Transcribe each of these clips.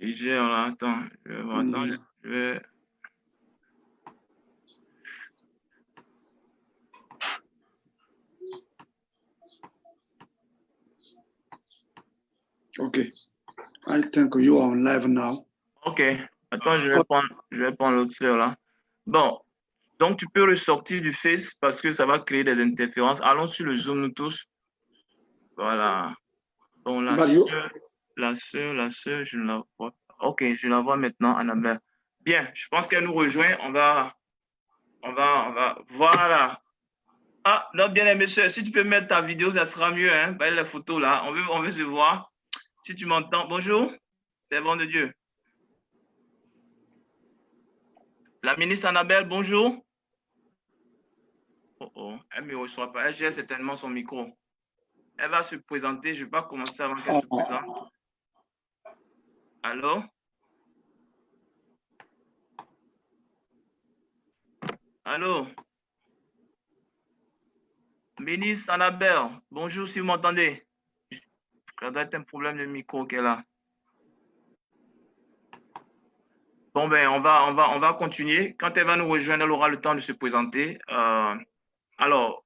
Il gère là, attends, je vais... Okay. I think you are on live now. Ok, attends, je vais prendre l'autre sœur là. Bon, donc tu peux ressortir du Face parce que ça va créer des interférences. Allons sur le Zoom nous tous. Voilà. Bon, la sœur, je ne la vois pas. Ok, je la vois maintenant, Annabelle. Bien, je pense qu'elle nous rejoint. On va, voilà. Ah, notre bien-aimé sœur, si tu peux mettre ta vidéo, ça sera mieux, hein. Bah, les photos là, on veut se voir. Si tu m'entends, bonjour, servant de Dieu. La ministre Annabelle, bonjour. Oh, oh, elle ne me reçoit pas. Elle gère certainement son micro. Elle va se présenter. Je ne vais pas commencer avant qu'elle se présente. Allô? Allô? Ministre Annabelle, bonjour si vous m'entendez. Ça doit être un problème de micro qu'elle a. Bon, ben, on va continuer. Quand elle va nous rejoindre, elle aura le temps de se présenter. Alors,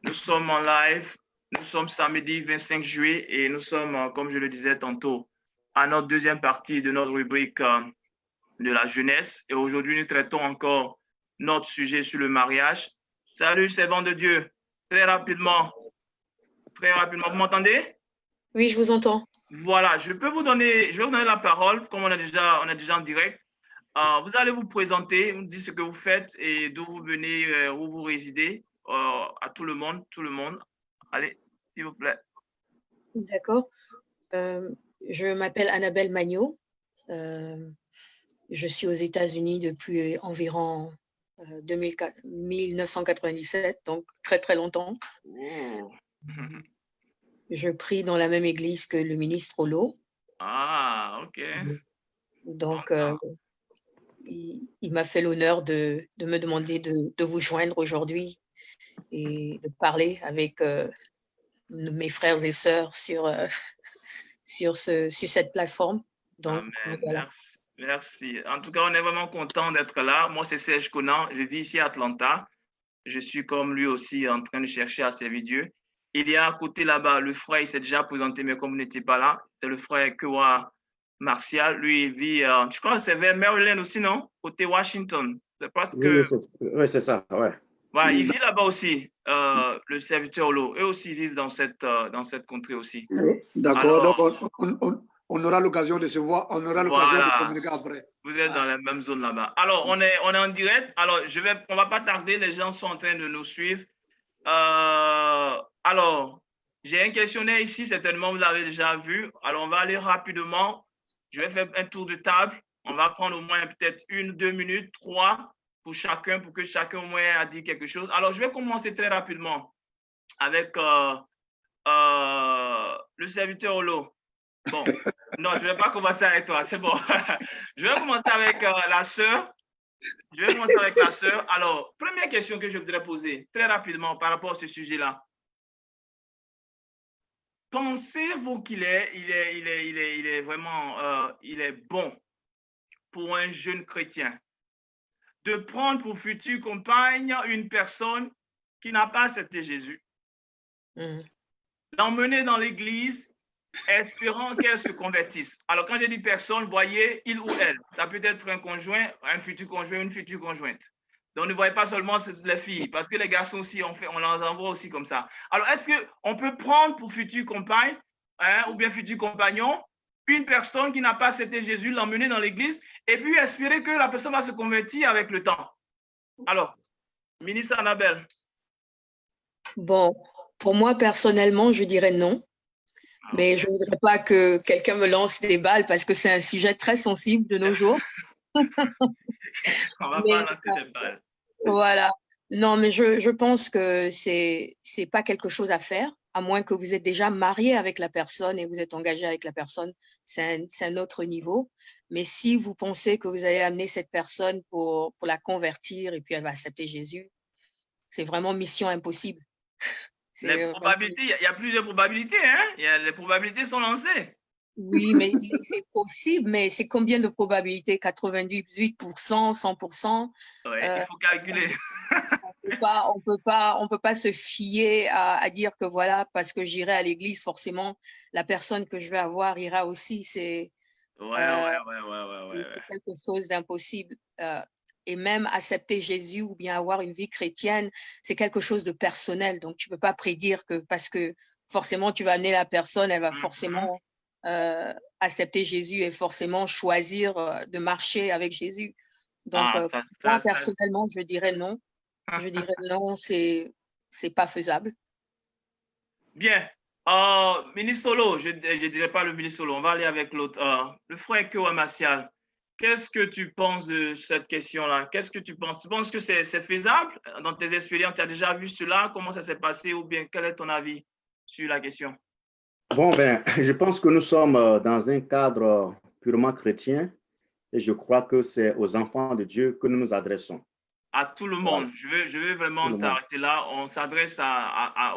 nous sommes en live. Nous sommes samedi 25 juillet et nous sommes, comme je le disais tantôt, à notre deuxième partie de notre rubrique de la jeunesse. Et aujourd'hui, nous traitons encore notre sujet sur le mariage. Salut, servant de Dieu. Très rapidement, vous m'entendez? Oui, je vous entends. Voilà, je vais vous donner la parole, comme on est déjà en direct. Vous allez vous présenter, vous dites ce que vous faites et d'où vous venez, où vous résidez, à tout le monde. Allez, s'il vous plaît. D'accord. Je m'appelle Annabelle Magnot. Je suis aux États-Unis depuis environ 1997, donc très, très longtemps. Oh. Je prie dans la même église que le ministre Olo. Ah, ok. Donc, il m'a fait l'honneur de me demander de vous joindre aujourd'hui et de parler avec mes frères et sœurs sur cette plateforme. Donc, voilà. Merci. En tout cas, on est vraiment content d'être là. Moi, c'est Serge Conan. Je vis ici à Atlanta. Je suis comme lui aussi en train de chercher à servir Dieu. Il y a à côté là-bas, le frère, il s'est déjà présenté, mais comme vous n'étiez pas là, c'est le frère Kewa Martial. Lui, il vit, je crois que c'est vers Maryland aussi, non? Côté Washington. C'est parce que... Oui, c'est ça, ouais. Voilà, il vit là-bas aussi, le serviteur Olo. Eux aussi vivent dans cette contrée aussi. D'accord, donc on aura l'occasion de se voir, on aura l'occasion de communiquer après. Vous êtes dans la même zone là-bas. Alors, on est en direct. Alors, on va pas tarder, les gens sont en train de nous suivre. Alors, j'ai un questionnaire ici, certainement vous l'avez déjà vu. Alors, on va aller rapidement. Je vais faire un tour de table. On va prendre au moins peut-être 1, 2 minutes, 3 pour chacun, pour que chacun au moins a dit quelque chose. Alors, je vais commencer très rapidement avec le serviteur Olo. Bon, non, je ne vais pas commencer avec toi, c'est bon. Je vais commencer avec la sœur. Alors, première question que je voudrais poser très rapidement par rapport à ce sujet-là. Pensez-vous qu'il est vraiment il est bon pour un jeune chrétien de prendre pour future compagne une personne qui n'a pas accepté Jésus, l'emmener dans l'église, espérant qu'elle se convertisse? Alors, quand je dis personne, voyez, il ou elle. Ça peut être un conjoint, un futur conjoint, une future conjointe. Donc, ne voyez pas seulement les filles, parce que les garçons aussi, on les envoie aussi comme ça. Alors, est-ce qu'on peut prendre pour future compagne, ou bien futur compagnon, une personne qui n'a pas accepté Jésus, l'emmener dans l'église, et puis espérer que la personne va se convertir avec le temps? Alors, ministre Annabelle. Bon, pour moi, personnellement, je dirais non. Mais je ne voudrais pas que quelqu'un me lance des balles parce que c'est un sujet très sensible de nos jours. On ne va pas lancer des balles. Voilà. Non, mais je pense que ce n'est pas quelque chose à faire, à moins que vous êtes déjà marié avec la personne et vous êtes engagé avec la personne. C'est un autre niveau. Mais si vous pensez que vous allez amener cette personne pour la convertir et puis elle va accepter Jésus, c'est vraiment mission impossible. Les probabilités, il y a plusieurs probabilités, hein? Les probabilités sont lancées. Oui, mais c'est possible, mais c'est combien de probabilités? 98%, 100%? Ouais, il faut calculer. On peut pas se fier à dire que voilà, parce que j'irai à l'église, forcément, la personne que je vais avoir ira aussi. C'est quelque chose d'impossible. Et même accepter Jésus ou bien avoir une vie chrétienne, c'est quelque chose de personnel. Donc, tu peux pas prédire que parce que forcément, tu vas amener la personne, elle va forcément accepter Jésus et forcément choisir de marcher avec Jésus. Donc, moi, personnellement, je dirais non. Je dirais non, c'est pas faisable. Bien. Ministre Solo, je ne dirais pas le ministre Solo, on va aller avec l'autre. Le frère Kewa Martial, qu'est-ce que tu penses de cette question-là? Qu'est-ce que tu penses? Tu penses que c'est faisable dans tes expériences? Tu as déjà vu cela? Comment ça s'est passé? Ou bien quel est ton avis sur la question? Bon, ben, je pense que nous sommes dans un cadre purement chrétien et je crois que c'est aux enfants de Dieu que nous nous adressons. À tout le monde. Voilà. Je veux vraiment t'arrêter là. On s'adresse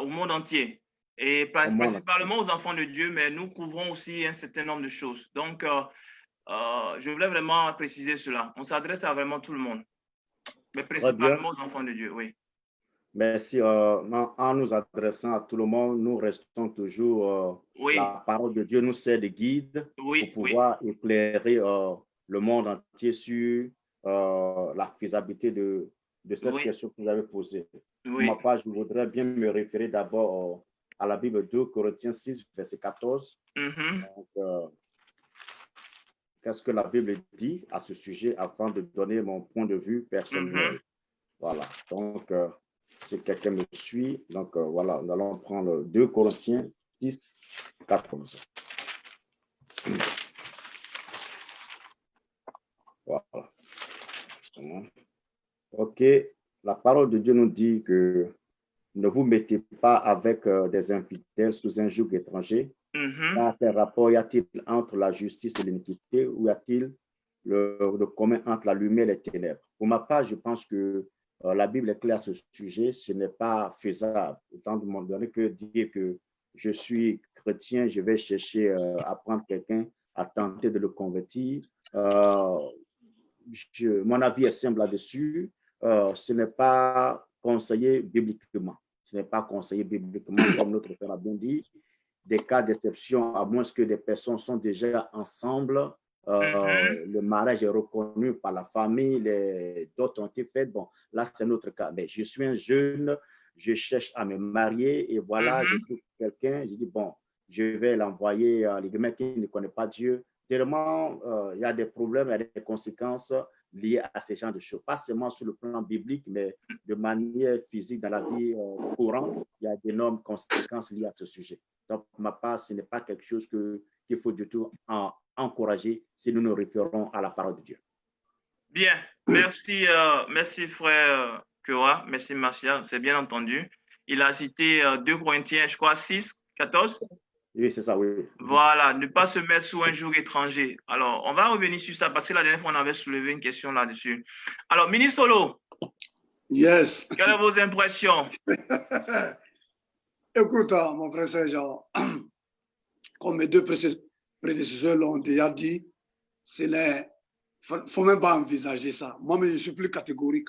au monde entier. Et principalement aux enfants de Dieu, mais nous couvrons aussi un certain nombre de choses. Donc, je voulais vraiment préciser cela. On s'adresse à vraiment tout le monde, mais principalement aux enfants de Dieu, oui. Merci. En nous adressant à tout le monde, nous restons toujours, la parole de Dieu nous sert de guide pour pouvoir éclairer le monde entier sur la faisabilité de cette question que vous avez posée. Pour ma part, je voudrais bien me référer d'abord à la Bible 2 Corinthiens 6, verset 14. Donc, qu'est-ce que la Bible dit à ce sujet afin de donner mon point de vue personnel. Voilà. Donc, si quelqu'un me suit, donc voilà, nous allons prendre 2 Corinthiens 6, 14. Voilà. OK. La parole de Dieu nous dit que ne vous mettez pas avec des infidèles sous un joug étranger. Car quel rapport y a-t-il entre la justice et l'iniquité, ou y a-t-il le commun entre la lumière et les ténèbres? Pour ma part, je pense que la Bible est claire à ce sujet, ce n'est pas faisable. Étant donné que dire que je suis chrétien, je vais chercher à prendre quelqu'un, à tenter de le convertir. Mon avis est simple là-dessus. Ce n'est pas conseillé bibliquement. Ce n'est pas conseillé bibliquement, comme notre frère a bien dit. Des cas d'exception, à moins que des personnes sont déjà ensemble, le mariage est reconnu par la famille, d'autres ont été faits. Bon, là, c'est notre cas. Mais je suis un jeune, je cherche à me marier et voilà, je trouve quelqu'un, je dis, bon, je vais l'envoyer à l'église qui ne connaît pas Dieu. Tellement, il y a des problèmes, il y a des conséquences liées à ces genres de choses. Pas seulement sur le plan biblique, mais de manière physique dans la vie courante, il y a d'énormes conséquences liées à ce sujet. Donc, pour ma part, ce n'est pas quelque chose qu'il faut du tout encourager si nous nous référons à la parole de Dieu. Bien, merci, merci frère Kewa, merci Martial, c'est bien entendu. Il a cité 2 Corinthiens, je crois, 6, 14. Oui, c'est ça, oui. Voilà, ne pas se mettre sous un joug étranger. Alors, on va revenir sur ça parce que la dernière fois, on avait soulevé une question là-dessus. Alors, ministre Solo. Yes. Quelles sont vos impressions? Écoute, mon frère Saint-Jean, comme mes 2 prédécesseurs l'ont déjà dit, il ne faut même pas envisager ça. Moi, je suis plus catégorique.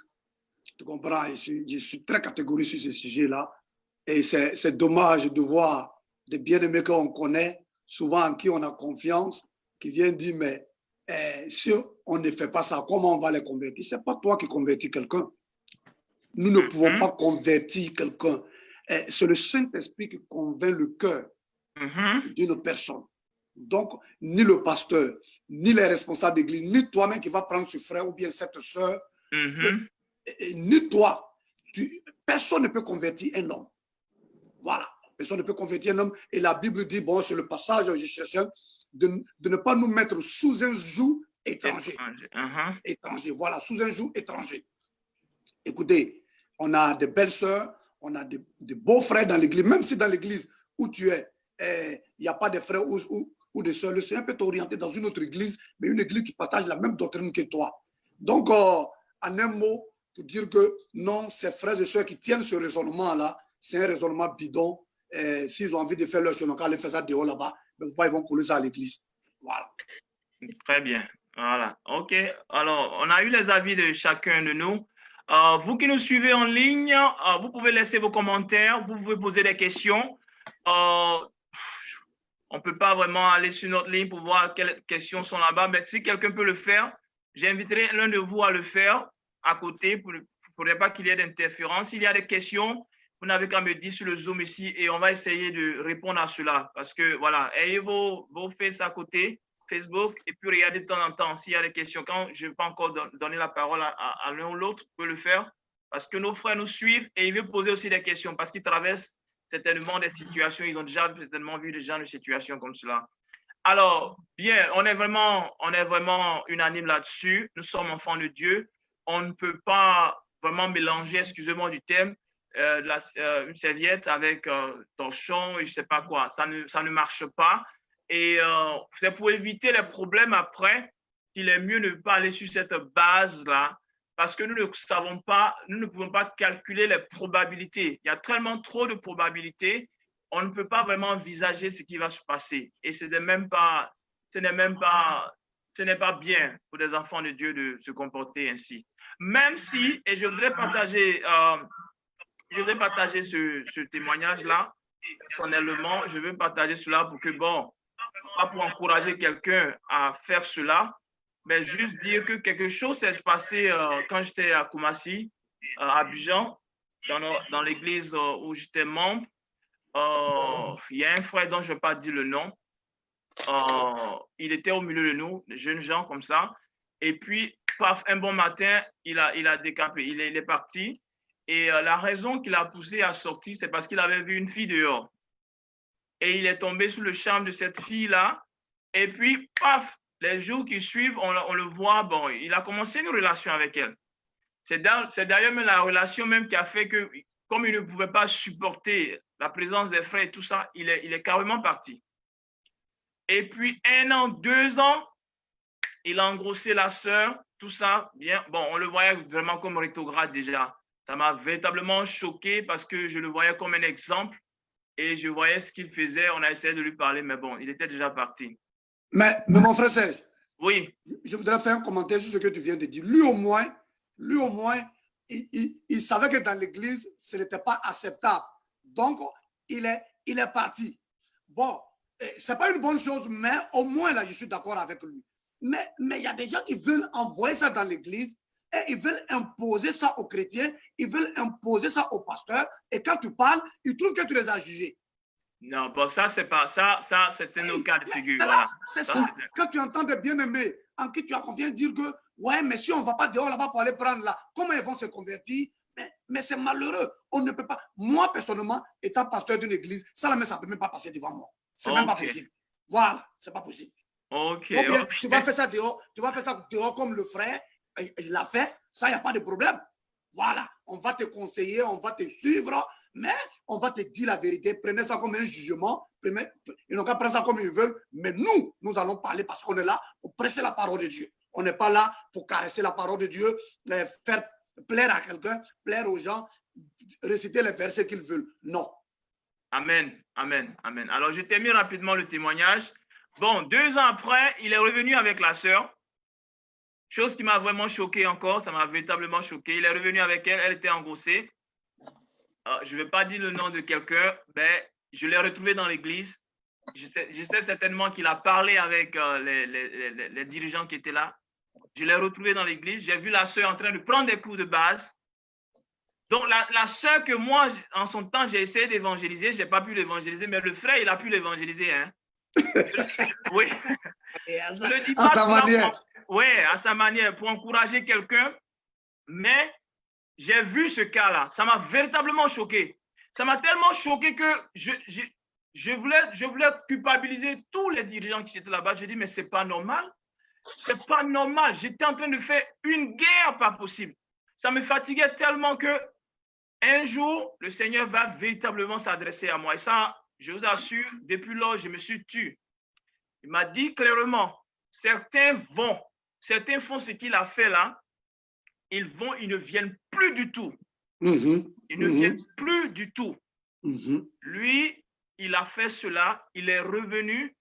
Tu comprends? Je suis très catégorique sur ce sujet-là. Et c'est dommage de voir des bien-aimés qu'on connaît, souvent en qui on a confiance, qui viennent dire, mais si on ne fait pas ça, comment on va les convertir? Ce n'est pas toi qui convertis quelqu'un. Nous ne pouvons pas convertir quelqu'un. C'est le Saint-Esprit qui convainc le cœur d'une personne. Donc, ni le pasteur, ni les responsables d'église, ni toi-même qui vas prendre ce frère ou bien cette soeur, ni toi, personne ne peut convertir un homme. Voilà, personne ne peut convertir un homme. Et la Bible dit, bon, sur le passage, je cherchais, de ne pas nous mettre sous un joug étranger. Étranger, voilà, sous un joug étranger. Écoutez, on a de belles sœurs, on a de beaux frères dans l'église, même si dans l'église où tu es, il n'y a pas de frères ou de sœurs, le Seigneur peut t'orienter dans une autre église, mais une église qui partage la même doctrine que toi. Donc, en un mot, pour dire que non, ces frères et sœurs qui tiennent ce raisonnement-là, c'est un raisonnement bidon. S'ils ont envie de faire leur chemin, quand ils font ça dehors là-bas, mais ils vont coller ça à l'église. Voilà. Très bien. Voilà. OK. Alors, on a eu les avis de chacun de nous. Vous qui nous suivez en ligne, vous pouvez laisser vos commentaires, vous pouvez poser des questions. On ne peut pas vraiment aller sur notre ligne pour voir quelles questions sont là-bas, mais si quelqu'un peut le faire, j'inviterai l'un de vous à le faire à côté pour ne pas qu'il y ait d'interférence. S'il y a des questions, vous n'avez qu'à me dire sur le Zoom ici et on va essayer de répondre à cela. Parce que voilà, ayez vos faces à côté, Facebook, et puis regardez de temps en temps s'il y a des questions. Quand je ne vais pas encore donner la parole à l'un ou l'autre, vous pouvez le faire. Parce que nos frères nous suivent et ils veulent poser aussi des questions parce qu'ils traversent certainement des situations. Ils ont déjà certainement vu des gens de situations comme cela. Alors, bien, on est vraiment unanime là-dessus. Nous sommes enfants de Dieu. On ne peut pas vraiment mélanger, excusez-moi du terme, une serviette avec torchon et je ne sais pas quoi. Ça ne marche pas. Et c'est pour éviter les problèmes après qu'il est mieux ne pas aller sur cette base-là parce que nous ne savons pas, nous ne pouvons pas calculer les probabilités. Il y a tellement trop de probabilités, on ne peut pas vraiment envisager ce qui va se passer. Et ce n'est pas bien pour des enfants de Dieu de se comporter ainsi. Même si, et je voudrais partager ce témoignage-là, personnellement, je veux partager cela pour que, bon, pas pour encourager quelqu'un à faire cela, mais juste dire que quelque chose s'est passé quand j'étais à Koumassi, à Abidjan, dans l'église où j'étais membre. Il y a un frère dont je ne vais pas dire le nom. Il était au milieu de nous, des jeunes gens comme ça. Et puis, paf, un bon matin, il a décapé, il est parti. Et la raison qui l'a poussé à sortir, c'est parce qu'il avait vu une fille dehors. Et il est tombé sous le charme de cette fille-là. Et puis, paf, les jours qui suivent, on le voit, bon, il a commencé une relation avec elle. C'est d'ailleurs même la relation même qui a fait que, comme il ne pouvait pas supporter la présence des frères et tout ça, il est carrément parti. Et puis, 1 an, 2 ans, il a engrossé la sœur, tout ça, bien. Bon, on le voyait vraiment comme rétrograde déjà. Ça m'a véritablement choqué parce que je le voyais comme un exemple et je voyais ce qu'il faisait. On a essayé de lui parler, mais bon, il était déjà parti. Mais mon frère Serge, oui. Je voudrais faire un commentaire sur ce que tu viens de dire. Lui au moins, il savait que dans l'église, ce n'était pas acceptable. Donc, il est parti. Bon, ce n'est pas une bonne chose, mais au moins, là, je suis d'accord avec lui. Mais il y a des gens qui veulent envoyer ça dans l'église et ils veulent imposer ça aux chrétiens, ils veulent imposer ça aux pasteurs. Et quand tu parles, ils trouvent que tu les as jugés. Non, bon, ça, c'est pas ça, c'est un autre cas de figure. Voilà. C'est ça. Quand tu entends des bien-aimés en qui tu as confiance dire que, ouais, mais si on ne va pas dehors là-bas pour aller prendre là, comment ils vont se convertir? Mais c'est malheureux. On ne peut pas. Moi, personnellement, étant pasteur d'une église, ça ne peut même pas passer devant moi. C'est même pas possible. Voilà, c'est pas possible. Ok. Ou bien, tu vas faire ça dehors comme le frère, il l'a fait, ça, il n'y a pas de problème. Voilà, on va te conseiller, on va te suivre, mais on va te dire la vérité. Prenez ça comme un jugement. Ils n'ont qu'à prendre ça comme ils veulent. Mais nous allons parler parce qu'on est là pour prêcher la parole de Dieu. On n'est pas là pour caresser la parole de Dieu, faire plaire à quelqu'un, plaire aux gens, réciter les versets qu'ils veulent. Non. Amen, amen, amen. Alors, je termine rapidement le témoignage. Bon, 2 ans après, il est revenu avec la sœur. Chose qui m'a vraiment choqué encore, ça m'a véritablement choqué. Il est revenu avec elle, elle était engrossée. Je ne vais pas dire le nom de quelqu'un, mais je l'ai retrouvé dans l'église. Je sais certainement qu'il a parlé avec les dirigeants qui étaient là. Je l'ai retrouvé dans l'église. J'ai vu la sœur en train de prendre des cours de base. Donc, la sœur que moi, en son temps, j'ai essayé d'évangéliser, je n'ai pas pu l'évangéliser, mais le frère, il a pu l'évangéliser. Hein. Oui. À sa manière. Oui, à sa manière, pour encourager quelqu'un. Mais j'ai vu ce cas-là. Ça m'a véritablement choqué. Ça m'a tellement choqué que je voulais culpabiliser tous les dirigeants qui étaient là-bas. Je dis, mais ce n'est pas normal. Ce n'est pas normal. J'étais en train de faire une guerre pas possible. Ça me fatiguait tellement que un jour, le Seigneur va véritablement s'adresser à moi. Et ça, je vous assure, depuis lors, je me suis tué. Il m'a dit clairement, certains font ce qu'il a fait là, ils ne viennent plus du tout. Ils ne viennent plus du tout. Lui, il a fait cela, il est revenu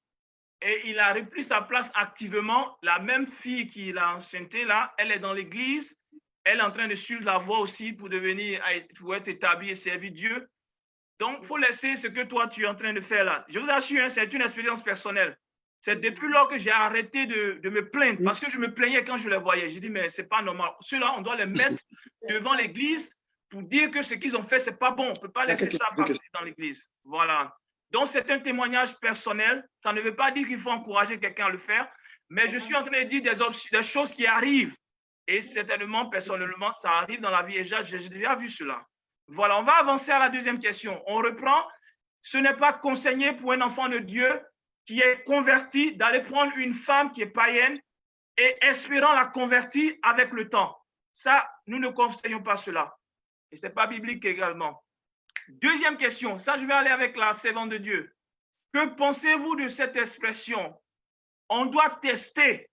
et il a repris sa place activement. La même fille qui l'a enchanté là, elle est dans l'église. Elle est en train de suivre la voie aussi pour être établie et servir Dieu. Donc, il faut laisser ce que toi, tu es en train de faire là. Je vous assure, hein, c'est une expérience personnelle. C'est depuis lors que j'ai arrêté de me plaindre, parce que je me plaignais quand je les voyais. J'ai dit, mais ce n'est pas normal. Ceux-là, on doit les mettre devant l'église pour dire que ce qu'ils ont fait, ce n'est pas bon. On ne peut pas laisser ça passer dans l'église. Voilà. Donc, c'est un témoignage personnel. Ça ne veut pas dire qu'il faut encourager quelqu'un à le faire, mais je suis en train de dire des choses qui arrivent. Et certainement, personnellement, ça arrive dans la vie. Et j'ai déjà vu cela. Voilà, on va avancer à la deuxième question. On reprend. Ce n'est pas conseillé pour un enfant de Dieu qui est converti d'aller prendre une femme qui est païenne et espérant la convertir avec le temps. Ça, nous ne conseillons pas cela. Et ce n'est pas biblique également. Deuxième question, ça je vais aller avec la servante de Dieu. Que pensez-vous de cette expression? On doit tester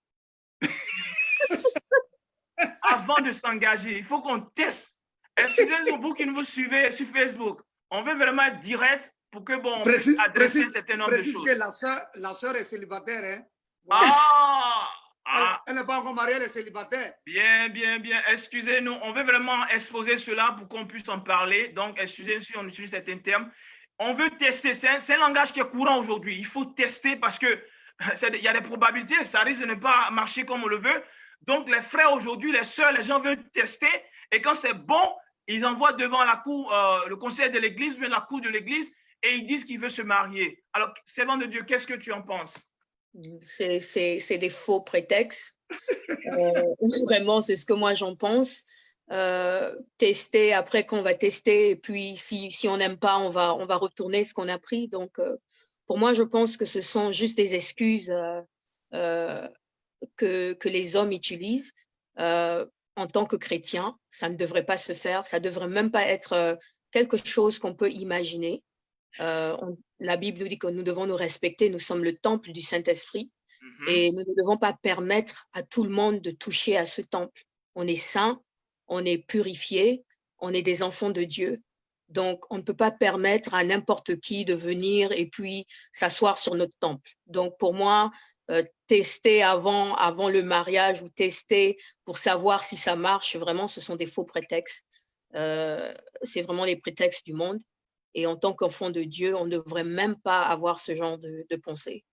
avant de s'engager. Il faut qu'on teste. Excusez-nous, vous qui nous suivez sur Facebook, on veut vraiment être direct pour que, bon, on puisse adresser un certain nombre de choses. Que la sœur est célibataire, hein? Elle n'est pas encore mariée, elle est célibataire. Bien, bien, bien. Excusez-nous, on veut vraiment exposer cela pour qu'on puisse en parler. Donc, excusez-nous si on utilise certains termes. On veut tester. C'est un langage qui est courant aujourd'hui. Il faut tester parce que il y a des probabilités. Ça risque de ne pas marcher comme on le veut. Donc, les frères aujourd'hui, les sœurs, les gens veulent tester. Et quand c'est bon, ils envoient devant la cour, le conseil de l'église, bien la cour de l'église, et ils disent qu'ils veulent se marier. Alors, servant de Dieu, qu'est-ce que tu en penses? C'est des faux prétextes. Vraiment, c'est ce que moi j'en pense. Tester, après qu'on va tester, et puis si on n'aime pas, on va retourner ce qu'on a pris. Donc, pour moi, je pense que ce sont juste des excuses que les hommes utilisent. En tant que chrétien, ça ne devrait pas se faire. Ça ne devrait même pas être quelque chose qu'on peut imaginer. La Bible nous dit que nous devons nous respecter. Nous sommes le temple du Saint-Esprit et nous ne devons pas permettre à tout le monde de toucher à ce temple. On est saint, on est purifié, on est des enfants de Dieu. Donc, on ne peut pas permettre à n'importe qui de venir et puis s'asseoir sur notre temple. Donc, pour moi, tester avant le mariage ou tester pour savoir si ça marche, vraiment, ce sont des faux prétextes. C'est vraiment les prétextes du monde. Et en tant qu'enfant de Dieu, on ne devrait même pas avoir ce genre de pensée.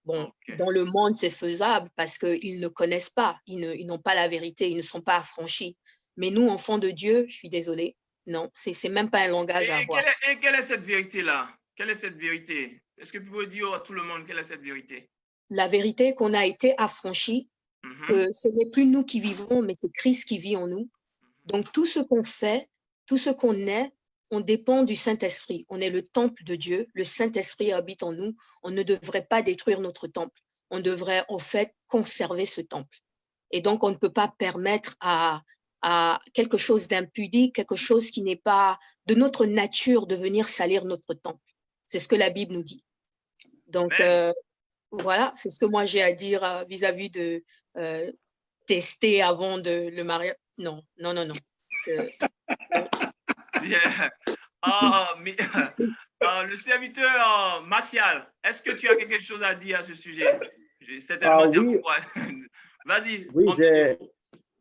Bon, dans le monde, c'est faisable parce qu'ils ne connaissent pas, ils n'ont pas la vérité, ils ne sont pas affranchis. Mais nous, enfants de Dieu, je suis désolée, non, c'est même pas un langage à avoir. Et quelle est cette vérité-là? Quelle est cette vérité? Est-ce que tu peux dire à tout le monde quelle est cette vérité? La vérité qu'on a été affranchis, que ce n'est plus nous qui vivons, mais c'est Christ qui vit en nous. Donc, tout ce qu'on fait, tout ce qu'on est, on dépend du Saint-Esprit. On est le temple de Dieu. Le Saint-Esprit habite en nous. On ne devrait pas détruire notre temple. On devrait, en fait, conserver ce temple. Et donc, on ne peut pas permettre à quelque chose d'impudique, quelque chose qui n'est pas de notre nature de venir salir notre temple. C'est ce que la Bible nous dit. Donc, voilà, c'est ce que moi j'ai à dire vis-à-vis de tester avant de le mariage. Non. Yeah. Le serviteur Martial, est-ce que tu as quelque chose à dire à ce sujet? Oui. Vas-y. Oui,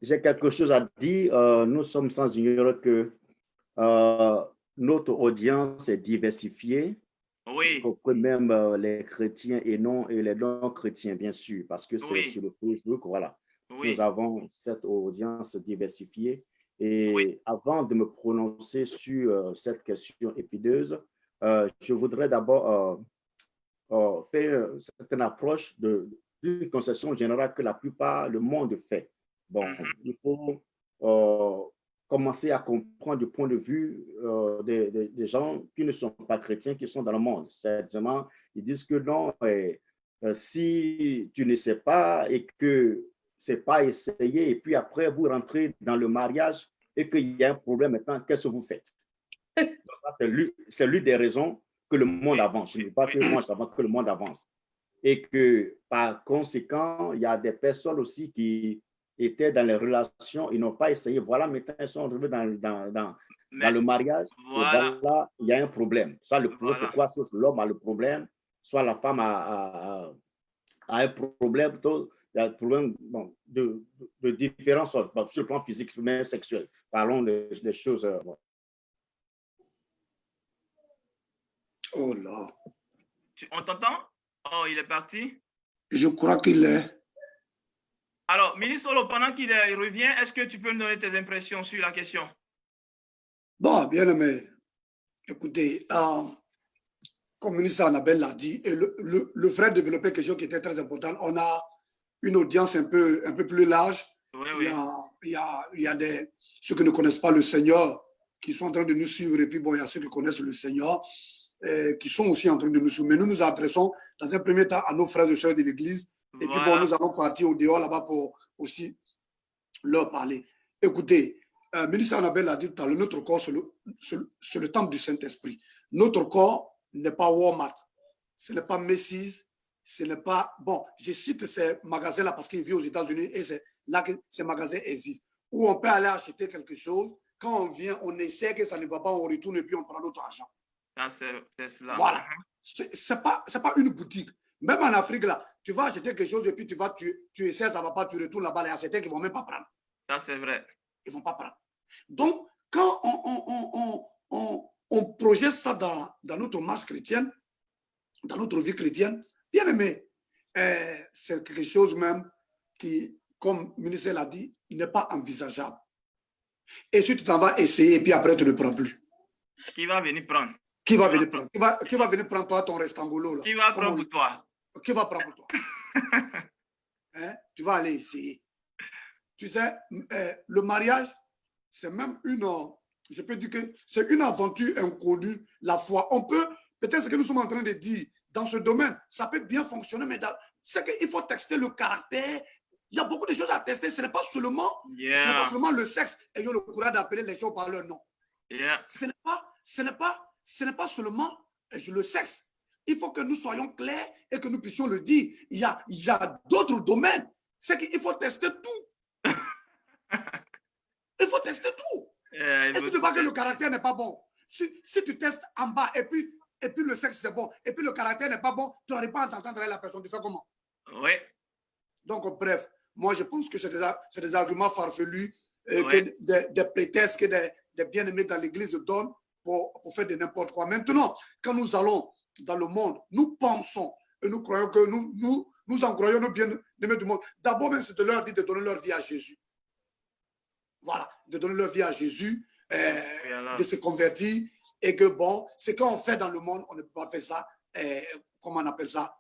j'ai quelque chose à dire. Nous sommes sans ignorer que notre audience est diversifiée. Oui. Même les chrétiens et les non-chrétiens, bien sûr, parce que c'est sur le Facebook, voilà. Oui. Nous avons cette audience diversifiée. Et avant de me prononcer sur cette question épineuse, je voudrais d'abord faire une approche d'une conception générale que la plupart du monde fait. Bon, il faut commencer à comprendre du point de vue des gens qui ne sont pas chrétiens, qui sont dans le monde. Certainement, ils disent que non, si tu ne sais pas et que c'est pas essayé, et puis après, vous rentrez dans le mariage et qu'il y a un problème maintenant, qu'est-ce que vous faites? C'est l'une des raisons que le monde avance. Je ne veux pas que moi, je savais que le monde avance. Et que, par conséquent, il y a des personnes aussi qui étaient dans les relations, ils n'ont pas essayé. Voilà, maintenant, ils sont arrivés dans le mariage. Voilà. Et voilà, il y a un problème. Ça, le problème, c'est quoi? Soit l'homme a le problème, soit la femme a a un problème, il y a un problème bon, de différentes sortes, bon, sur le plan physique, même sexuel. Parlons des choses. Bon. Oh là. On t'entend? Oh, il est parti? Je crois qu'il est. Alors, ministre Olo, pendant qu'il revient, est-ce que tu peux me donner tes impressions sur la question? Bon, bien aimé, écoutez, comme ministre Annabelle l'a dit, et le frère développait quelque chose qui était très important. On a une audience un peu plus large. Oui, il, oui. il y a ceux qui ne connaissent pas le Seigneur qui sont en train de nous suivre, et puis bon, il y a ceux qui connaissent le Seigneur qui sont aussi en train de nous suivre. Mais nous nous adressons dans un premier temps à nos frères et sœurs de l'Église. Et puis bon, nous allons partir au dehors là-bas pour aussi leur parler. Écoutez, ministre Annabelle l'a dit tout à l'heure, notre corps, c'est le temple du Saint-Esprit. Notre corps n'est pas Walmart, ce n'est pas Macy's, ce n'est pas... Bon, je cite ces magasins-là parce qu'ils vivent aux États-Unis et c'est là que ces magasins existent. Où on peut aller acheter quelque chose, quand on vient, on essaie que ça ne va pas, on retourne et puis on prend notre argent. Ah, c'est cela. Voilà. C'est pas une boutique. Même en Afrique, là, tu vas acheter quelque chose et puis tu essaies, ça ne va pas, tu retournes là-bas, il y a certains qui ne vont même pas prendre. Ça, c'est vrai. Ils ne vont pas prendre. Donc, quand on projette ça dans notre marche chrétienne, dans notre vie chrétienne, bien aimé, c'est quelque chose même qui, comme le ministre l'a dit, n'est pas envisageable. Et si tu t'en vas essayer et puis après, tu ne le prends plus. Qui va venir prendre? Qui va venir prendre? Qui va venir prendre toi ton restangolo là? Qui va prendre pour toi? Qui va prendre pour toi? Hein? Tu vas aller essayer. Tu sais, le mariage, c'est même je peux dire que c'est une aventure inconnue, la foi. On peut, peut-être ce que nous sommes en train de dire, dans ce domaine, ça peut bien fonctionner, mais c'est qu'il faut tester le caractère. Il y a beaucoup de choses à tester. Ce n'est pas seulement, le sexe, ayant le courage d'appeler les gens par leur nom. Ce n'est pas seulement le sexe. Il faut que nous soyons clairs et que nous puissions le dire. Il y a d'autres domaines. C'est qu'il faut tester tout. Il faut tester tout. Est-ce que tu vois que le caractère n'est pas bon? Si tu testes en bas et puis le sexe c'est bon, et puis le caractère n'est pas bon, tu n'arrives pas à t'entendre avec la personne. Tu fais comment? Oui. Donc, bref, moi je pense que c'est des arguments farfelus, que des prétextes que des bien-aimés dans l'église donnent pour faire de n'importe quoi. Maintenant, quand nous allons dans le monde, nous pensons et nous croyons que nous encourageons nos bien-aimés du monde. D'abord, c'est de leur dire de donner leur vie à Jésus. Voilà, de donner leur vie à Jésus, de se convertir, et que bon, ce qu'on fait dans le monde, on ne peut pas faire ça, comment on appelle ça,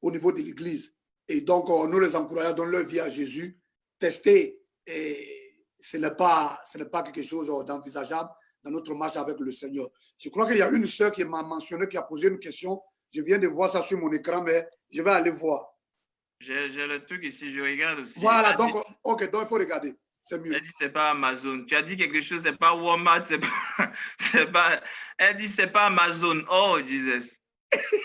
au niveau de l'Église. Et donc, nous les encourageons à donner leur vie à Jésus, tester, et ce n'est pas quelque chose d'envisageable dans notre marche avec le Seigneur. Je crois qu'il y a une sœur qui m'a mentionné, qui a posé une question. Je viens de voir ça sur mon écran, mais je vais aller voir. J'ai le truc ici, je regarde aussi. Voilà, donc, ok, donc il faut regarder. C'est mieux. Elle dit c'est pas Amazon. Tu as dit quelque chose, c'est pas Walmart, c'est pas. Elle dit c'est pas Amazon. Oh Jesus.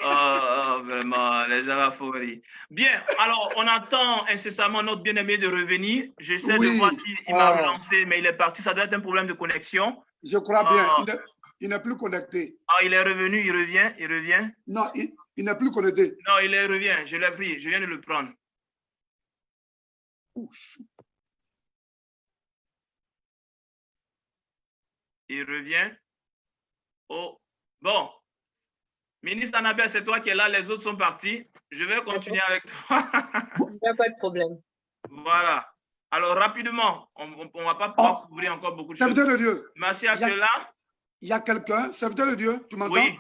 Oh, vraiment, les avaphories. Bien, alors on attend incessamment notre bien-aimé de revenir. J'essaie de voir s'il m'a relancé, mais il est parti. Ça doit être un problème de connexion. Je crois bien. Il n'est plus connecté. Ah, il est revenu, il revient. Non, il n'est plus connecté. Non, il revient. Je l'ai pris, je viens de le prendre. Il revient. Oh, bon. Ministre Annabelle, c'est toi qui es là, les autres sont partis. Je vais continuer avec toi. Il n'y a pas de problème. Voilà. Alors, rapidement, on ne va pas pouvoir couvrir encore beaucoup de choses. Serviteur de Dieu. Merci à cela. Il y a quelqu'un, serviteur de Dieu, tu m'entends? Oui.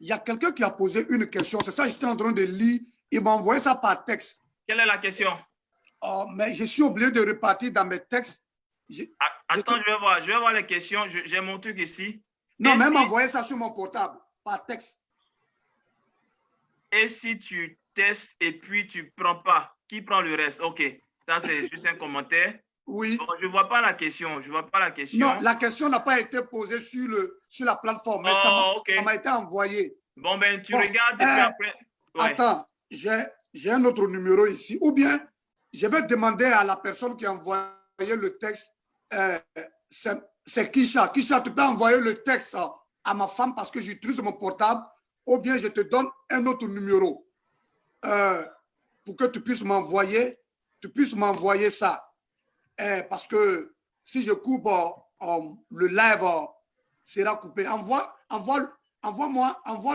Il y a quelqu'un qui a posé une question. C'est ça, j'étais en train de lire. Il m'a envoyé ça par texte. Quelle est la question? Oh, mais je suis obligé de repartir dans mes textes. Attends, je vais voir les questions. J'ai mon truc ici. Non, même envoyer ça sur mon portable, par texte. Et si tu testes et puis tu ne prends pas, qui prend le reste? OK. Ça, c'est juste un commentaire. Oui. Bon, je ne vois pas la question. Non, la question n'a pas été posée sur la plateforme, mais ça m'a été envoyé. Bon, ben, tu regardes et puis après... Ouais. Attends, j'ai un autre numéro ici. Ou bien, je vais demander à la personne qui a envoyé le texte, c'est Kisha. Kisha, tu peux envoyer le texte à ma femme parce que j'utilise mon portable, ou bien je te donne un autre numéro. pour que tu puisses m'envoyer ça. Parce que si je coupe, le live sera coupé. Envoie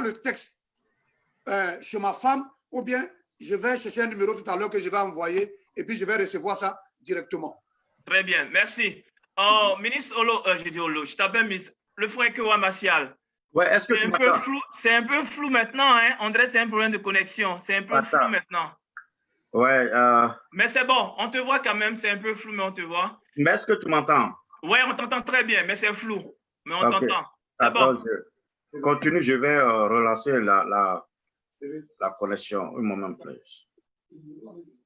le texte chez ma femme, ou bien je vais chercher un numéro tout à l'heure que je vais envoyer et puis je vais recevoir ça directement. Très bien, merci. Ministre Olo, j'ai dit Olo, je t'appelle ministre. Le frère Kewa Martial. Ouais, est-ce que tu m'entends? C'est un peu flou maintenant, hein? André, c'est un problème de connexion. C'est un peu flou maintenant. Ouais. Mais c'est bon, on te voit quand même. C'est un peu flou, mais on te voit. Mais est-ce que tu m'entends? Ouais, on t'entend très bien, mais c'est flou. Mais on Okay. t'entend. C'est bon. Je continue, je vais relancer la connexion. Un moment, please.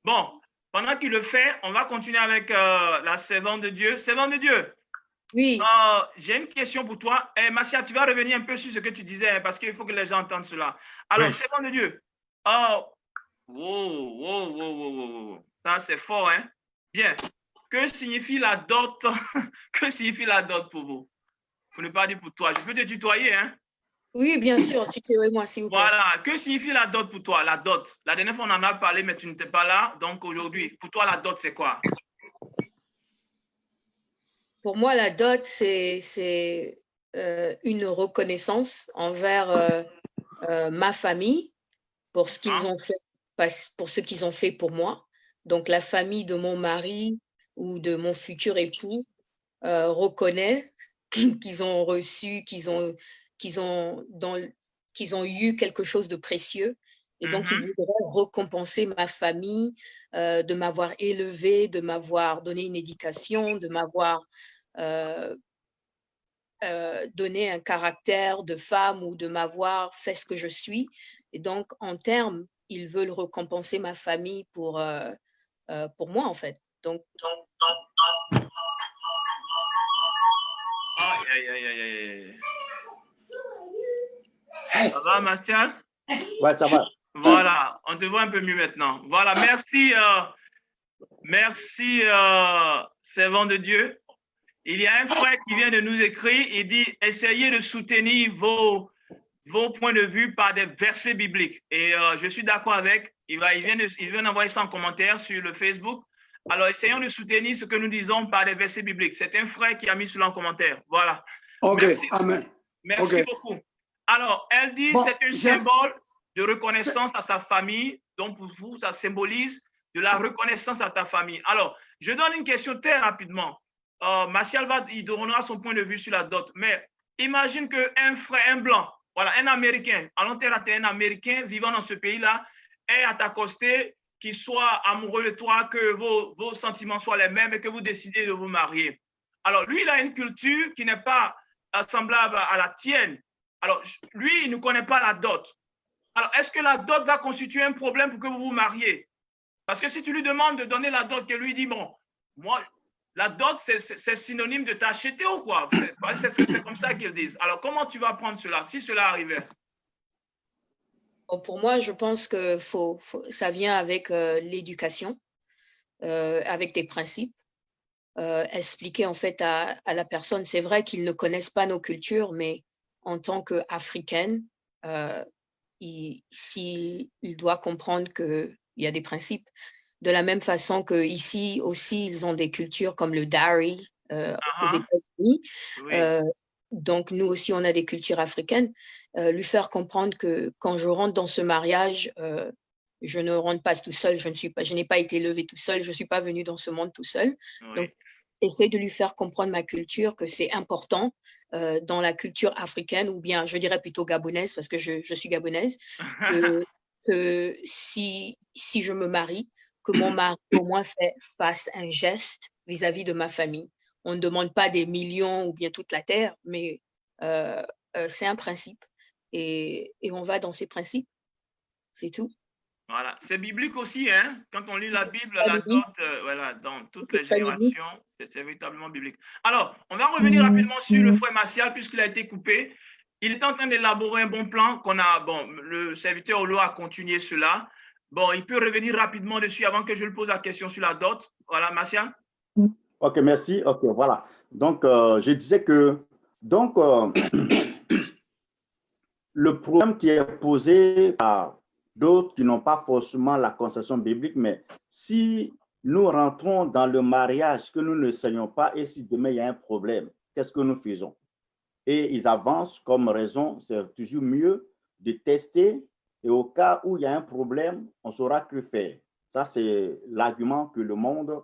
Bon, pendant qu'il le fait, on va continuer avec la servante de Dieu. Servante de Dieu. Oui. J'ai une question pour toi. Marcia, tu vas revenir un peu sur ce que tu disais, parce qu'il faut que les gens entendent cela. Alors, Oui. servante de Dieu. Wow. Ça, c'est fort, hein? Bien. Que signifie la dot? Que signifie la dot pour vous? Pour ne pas dire pour toi. Je peux te tutoyer, hein? Oui, bien sûr. Tutoyez-moi, s'il vous plaît. Voilà. Que signifie la dot pour toi? La dot. La dernière fois, on en a parlé, mais tu n'étais pas là. Donc, aujourd'hui, pour toi, la dot, c'est quoi? Pour moi, la dot, c'est une reconnaissance envers ma famille pour ce qu'ils ont fait, pour ce qu'ils ont fait pour moi. Donc, la famille de mon mari ou de mon futur époux reconnaît qu'ils ont reçu, qu'ils ont eu quelque chose de précieux. Et donc, ils voudraient récompenser ma famille de m'avoir élevé, de m'avoir donné une éducation, de m'avoir donné un caractère de femme ou de m'avoir fait ce que je suis. Et donc, en termes, ils veulent récompenser ma famille pour moi, en fait. Donc, Ça va, Martial? Ouais, ça va. Voilà, on te voit un peu mieux maintenant. Voilà, merci, servant de Dieu. Il y a un frère qui vient de nous écrire, il dit, essayez de soutenir vos points de vue par des versets bibliques. Et je suis d'accord avec, il vient d'envoyer ça en commentaire sur le Facebook. Alors, essayons de soutenir ce que nous disons par des versets bibliques. C'est un frère qui a mis cela en commentaire. Voilà. Ok, merci. amen. Merci beaucoup. Alors, elle dit, c'est un symbole de reconnaissance à sa famille. Donc, pour vous, ça symbolise de la reconnaissance à ta famille. Alors, je donne une question très rapidement. Martial il donnera son point de vue sur la dot. Mais imagine qu'un frère, un blanc, voilà, un Américain, à long terme, un Américain vivant dans ce pays-là, est à t'accoster, qu'il soit amoureux de toi, que vos sentiments soient les mêmes et que vous décidez de vous marier. Alors, lui, il a une culture qui n'est pas semblable à la tienne. Alors, lui, il ne connaît pas la dot. Alors, est-ce que la dot va constituer un problème pour que vous vous mariez? Parce que si tu lui demandes de donner la dot, que lui dit, bon, moi, la dot, c'est synonyme de t'acheter ou quoi? C'est comme ça qu'ils disent. Alors, comment tu vas prendre cela, si cela arrivait? Pour moi, je pense que ça vient avec l'éducation, avec des principes. Expliquer en fait à la personne, c'est vrai qu'ils ne connaissent pas nos cultures, mais en tant qu'Africaine, il doit comprendre qu'il y a des principes. De la même façon qu'ici aussi, ils ont des cultures comme le dowry aux États-Unis. Oui. Donc, nous aussi, on a des cultures africaines. Lui faire comprendre que quand je rentre dans ce mariage, je ne rentre pas tout seul, je n'ai pas été élevée tout seul, je ne suis pas venue dans ce monde tout seul. Oui. Donc, essaye de lui faire comprendre ma culture, que c'est important dans la culture africaine, ou bien je dirais plutôt gabonaise, parce que je suis gabonaise, que si je me marie, que mon mari au moins fasse un geste vis-à-vis de ma famille. On ne demande pas des millions ou bien toute la terre, mais c'est un principe. Et on va dans ces principes. C'est tout. Voilà, c'est biblique aussi, hein? Quand on lit la Bible, la dot, voilà, dans toutes les générations, c'est véritablement biblique. Alors, on va revenir rapidement sur le frère Martial, puisqu'il a été coupé. Il est en train d'élaborer un bon plan le serviteur Olo a continué cela. Bon, il peut revenir rapidement dessus avant que je lui pose la question sur la dot. Voilà, Martial. Ok, merci. Ok, voilà. Donc, je disais que le problème qui est posé par d'autres qui n'ont pas forcément la conception biblique, mais si nous rentrons dans le mariage que nous ne saignons pas et si demain il y a un problème, qu'est-ce que nous faisons? Et ils avancent comme raison, c'est toujours mieux de tester et au cas où il y a un problème, on saura que faire. Ça, c'est l'argument que le monde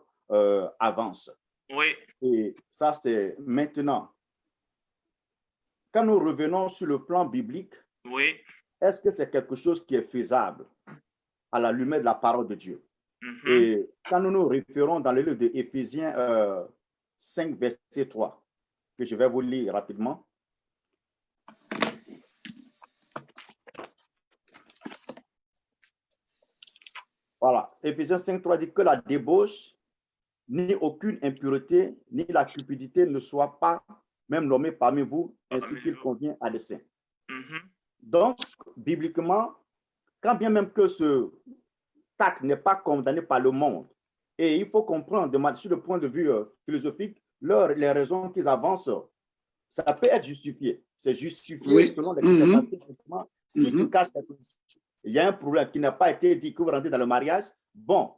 avance. Oui. Et ça, c'est maintenant. Quand nous revenons sur le plan biblique, Oui. est-ce que c'est quelque chose qui est faisable à la lumière de la parole de Dieu? Mhm. Et quand nous nous référons dans le livre de Éphésiens 5, verset 3, que je vais vous lire rapidement. Voilà, Éphésiens 5, 3 dit que la débauche, ni aucune impureté, ni la cupidité ne soient pas même nommées parmi vous, ainsi qu'il convient à des saints. Mhm. Donc, bibliquement, quand bien même que ce acte n'est pas condamné par le monde, et il faut comprendre, sur le point de vue philosophique, les raisons qu'ils avancent, ça peut être justifié. C'est justifié selon les critères. Si tu caches quelque chose, il y a un problème qui n'a pas été dit que vous rentrez dans le mariage, bon,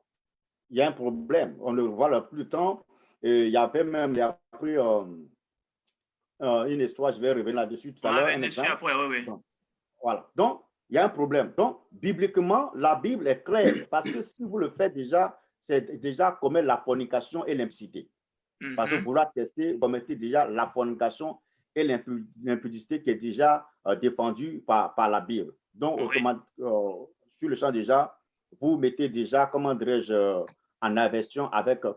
il y a un problème. On le voit le plus temps. Et il y avait même, il y a pris une histoire, je vais revenir là-dessus tout à l'heure. Un exemple. Après, oui. Donc, voilà. Donc, il y a un problème. Donc, bibliquement, la Bible est claire parce que si vous le faites déjà, c'est déjà commettre la fornication et l'impudicité. Parce que vouloir tester, vous commettez déjà la fornication et l'impudicité qui est déjà défendue par la Bible. Donc, sur le champ déjà, vous mettez déjà, comment dirais-je, en aversion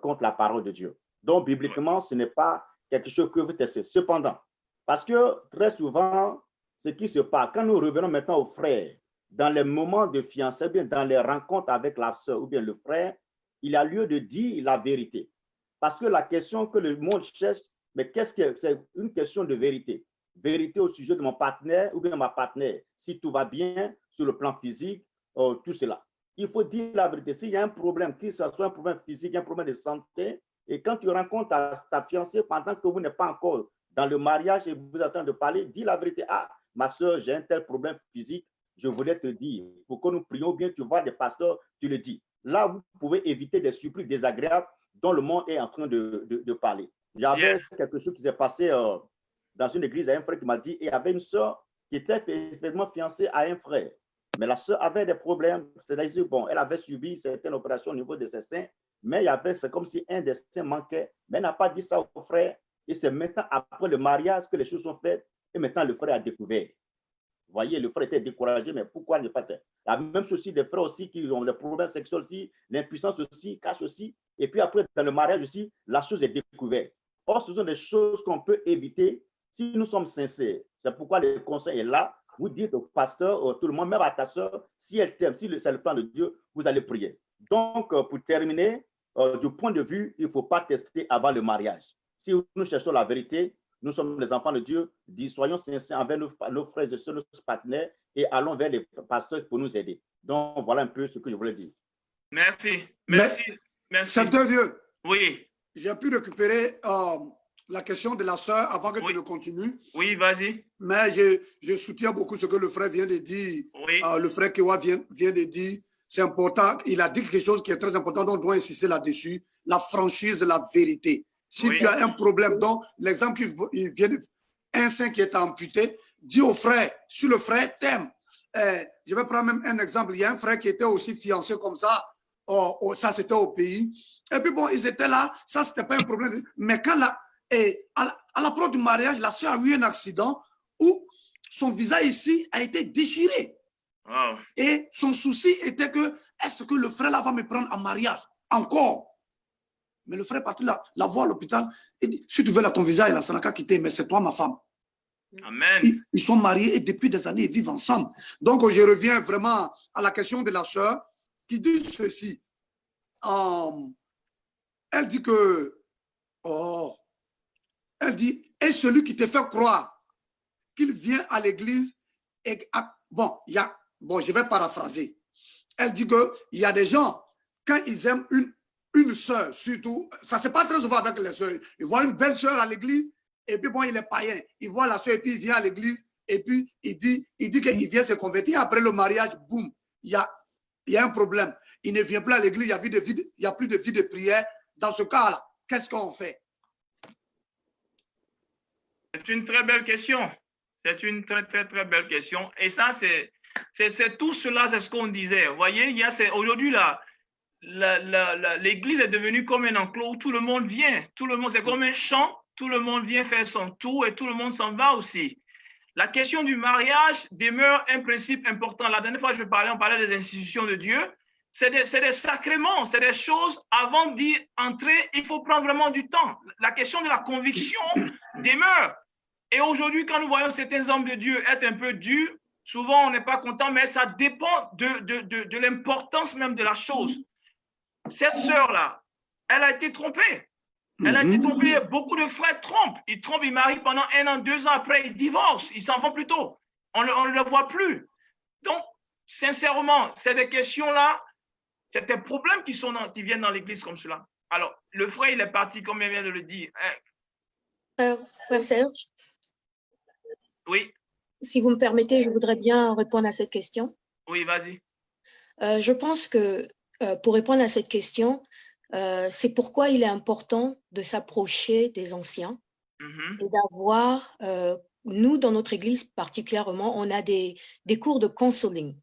contre la parole de Dieu. Donc, bibliquement, ce n'est pas quelque chose que vous testez. Cependant, parce que très souvent, ce qui se passe, quand nous revenons maintenant aux frères, dans les moments de fiançailles, bien dans les rencontres avec la sœur ou bien le frère, il a lieu de dire la vérité. Parce que la question que le monde cherche, mais qu'est-ce que c'est? Une question de vérité. Vérité au sujet de mon partenaire ou bien ma partenaire. Si tout va bien sur le plan physique, tout cela. Il faut dire la vérité. S'il y a un problème, que ce soit un problème physique, un problème de santé, et quand tu rencontres ta fiancée pendant que vous n'êtes pas encore dans le mariage et vous êtes en train de parler, dis la vérité. Ah, ma soeur, j'ai un tel problème physique, je voulais te dire. Pour que nous prions bien, tu vois des pasteurs, tu le dis. Là, vous pouvez éviter des surprises désagréables dont le monde est en train de parler. Il y avait quelque chose qui s'est passé dans une église à un frère qui m'a dit, et il y avait une soeur qui était effectivement fiancée à un frère. Mais la soeur avait des problèmes, c'est-à-dire, bon, elle avait subi certaines opérations au niveau de ses seins, mais c'est comme si un des seins manquait, mais elle n'a pas dit ça au frère, et c'est maintenant après le mariage que les choses sont faites, et maintenant le frère a découvert. Vous voyez, le frère était découragé, mais pourquoi ne pas faire? La même chose aussi des frères aussi qui ont des problèmes sexuels aussi, l'impuissance aussi, cache aussi, et puis après, dans le mariage aussi, la chose est découverte. Or, ce sont des choses qu'on peut éviter si nous sommes sincères. C'est pourquoi le conseil est là. Vous dites au pasteur, tout le monde, même à ta soeur, si elle t'aime, si c'est le plan de Dieu, vous allez prier. Donc, pour terminer, du point de vue, il ne faut pas tester avant le mariage. Si nous cherchons la vérité, nous sommes les enfants de Dieu, soyons sincères envers nos frères et soeurs, nos partenaires, et allons vers les pasteurs pour nous aider. Donc, voilà un peu ce que je voulais dire. Merci. Serviteur Dieu. Oui. J'ai pu récupérer la question de la sœur avant que tu ne continues. Oui, vas-y. Mais je soutiens beaucoup ce que le frère vient de dire. Oui. Le frère Kewa vient de dire. C'est important. Il a dit quelque chose qui est très important, donc on doit insister là-dessus. La franchise, la vérité. Si tu as un problème, donc l'exemple qu'il vient de... Un sein qui est amputé, dis au frère, si le frère t'aime. Je vais prendre même un exemple. Il y a un frère qui était aussi fiancé comme ça. Ça, c'était au pays. Et puis bon, ils étaient là. Ça, c'était pas un problème. Mais quand à l'approche du mariage, la soeur a eu un accident où son visage ici a été déchiré. Wow. Et son souci était que, est-ce que le frère là va me prendre en mariage encore? Mais le frère est parti la voir à l'hôpital et dit, si tu veux là ton visage, ça n'a qu'à quitter, mais c'est toi ma femme. Amen. Ils sont mariés et depuis des années, ils vivent ensemble. Donc, je reviens vraiment à la question de la sœur qui dit ceci. Elle dit que, elle dit, et celui qui te fait croire qu'il vient à l'église, et je vais paraphraser. Elle dit qu'il y a des gens, quand ils aiment une sœur, surtout, ça ne se passe pas très souvent avec les sœurs. Ils voient une belle sœur à l'église, et puis bon, il est païen. Il voit la sœur, et puis il vient à l'église, et puis il dit qu'il vient se convertir. Après le mariage, boum, il y a un problème. Il ne vient plus à l'église, il n'y a plus de vie de prière. Dans ce cas-là, qu'est-ce qu'on fait? C'est une très belle question. C'est une très, très, très belle question. Et ça, c'est tout cela, c'est ce qu'on disait. Vous voyez, aujourd'hui, l'église est devenue comme un enclos où tout le monde vient. Tout le monde, c'est comme un champ. Tout le monde vient faire son tour et tout le monde s'en va aussi. La question du mariage demeure un principe important. La dernière fois, on parlait des institutions de Dieu. C'est des sacrements, c'est des choses. Avant d'y entrer, il faut prendre vraiment du temps. La question de la conviction demeure. Et aujourd'hui, quand nous voyons certains hommes de Dieu être un peu durs, souvent on n'est pas content, mais ça dépend de l'importance même de la chose. Cette sœur-là, elle a été trompée. Elle a été trompée. Beaucoup de frères trompent. Ils trompent, ils marient pendant 1 an, 2 ans après, ils divorcent, ils s'en vont plus tôt. On ne le voit plus. Donc, sincèrement, c'est des questions-là, c'est des problèmes qui viennent dans l'église comme cela. Alors, le frère, il est parti, comme il vient de le dire. Frère Serge? Oui. Si vous me permettez, je voudrais bien répondre à cette question. Oui, vas-y. Je pense que pour répondre à cette question, c'est pourquoi il est important de s'approcher des anciens et d'avoir, nous, dans notre église particulièrement, on a des cours de counseling.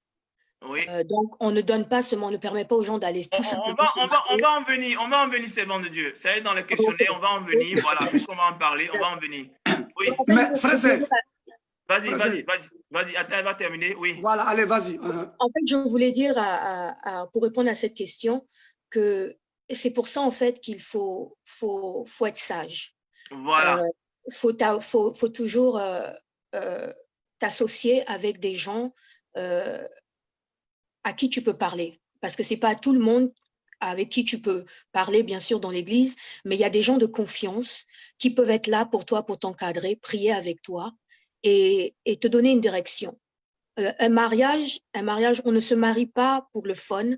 Oui. Donc, on ne donne pas seulement, on ne permet pas aux gens d'aller tout simplement. On va en venir, servant de Dieu. Ça y est, dans le questionnaire, on va en venir. Voilà, puisqu'on va en parler, on va en venir. Oui. Mais frère, vas-y, attends, elle va terminer. Oui. Voilà, allez, vas-y. En fait, je voulais dire, pour répondre à cette question, que c'est pour ça, en fait, qu'il faut être sage. Voilà. Faut toujours t'associer avec des gens à qui tu peux parler. Parce que ce n'est pas tout le monde avec qui tu peux parler, bien sûr, dans l'église, mais il y a des gens de confiance qui peuvent être là pour toi, pour t'encadrer, prier avec toi et te donner une direction. Un mariage, on ne se marie pas pour le fun.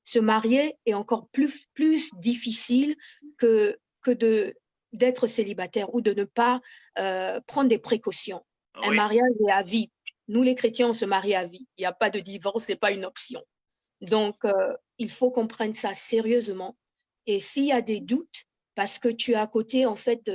Se marier est encore plus difficile que d'être célibataire ou de ne pas prendre des précautions. Oui. Un mariage est à vie. Nous, les chrétiens, on se marie à vie. Il n'y a pas de divorce, ce n'est pas une option. Donc, il faut qu'on prenne ça sérieusement. Et s'il y a des doutes, parce que tu as à côté, en fait,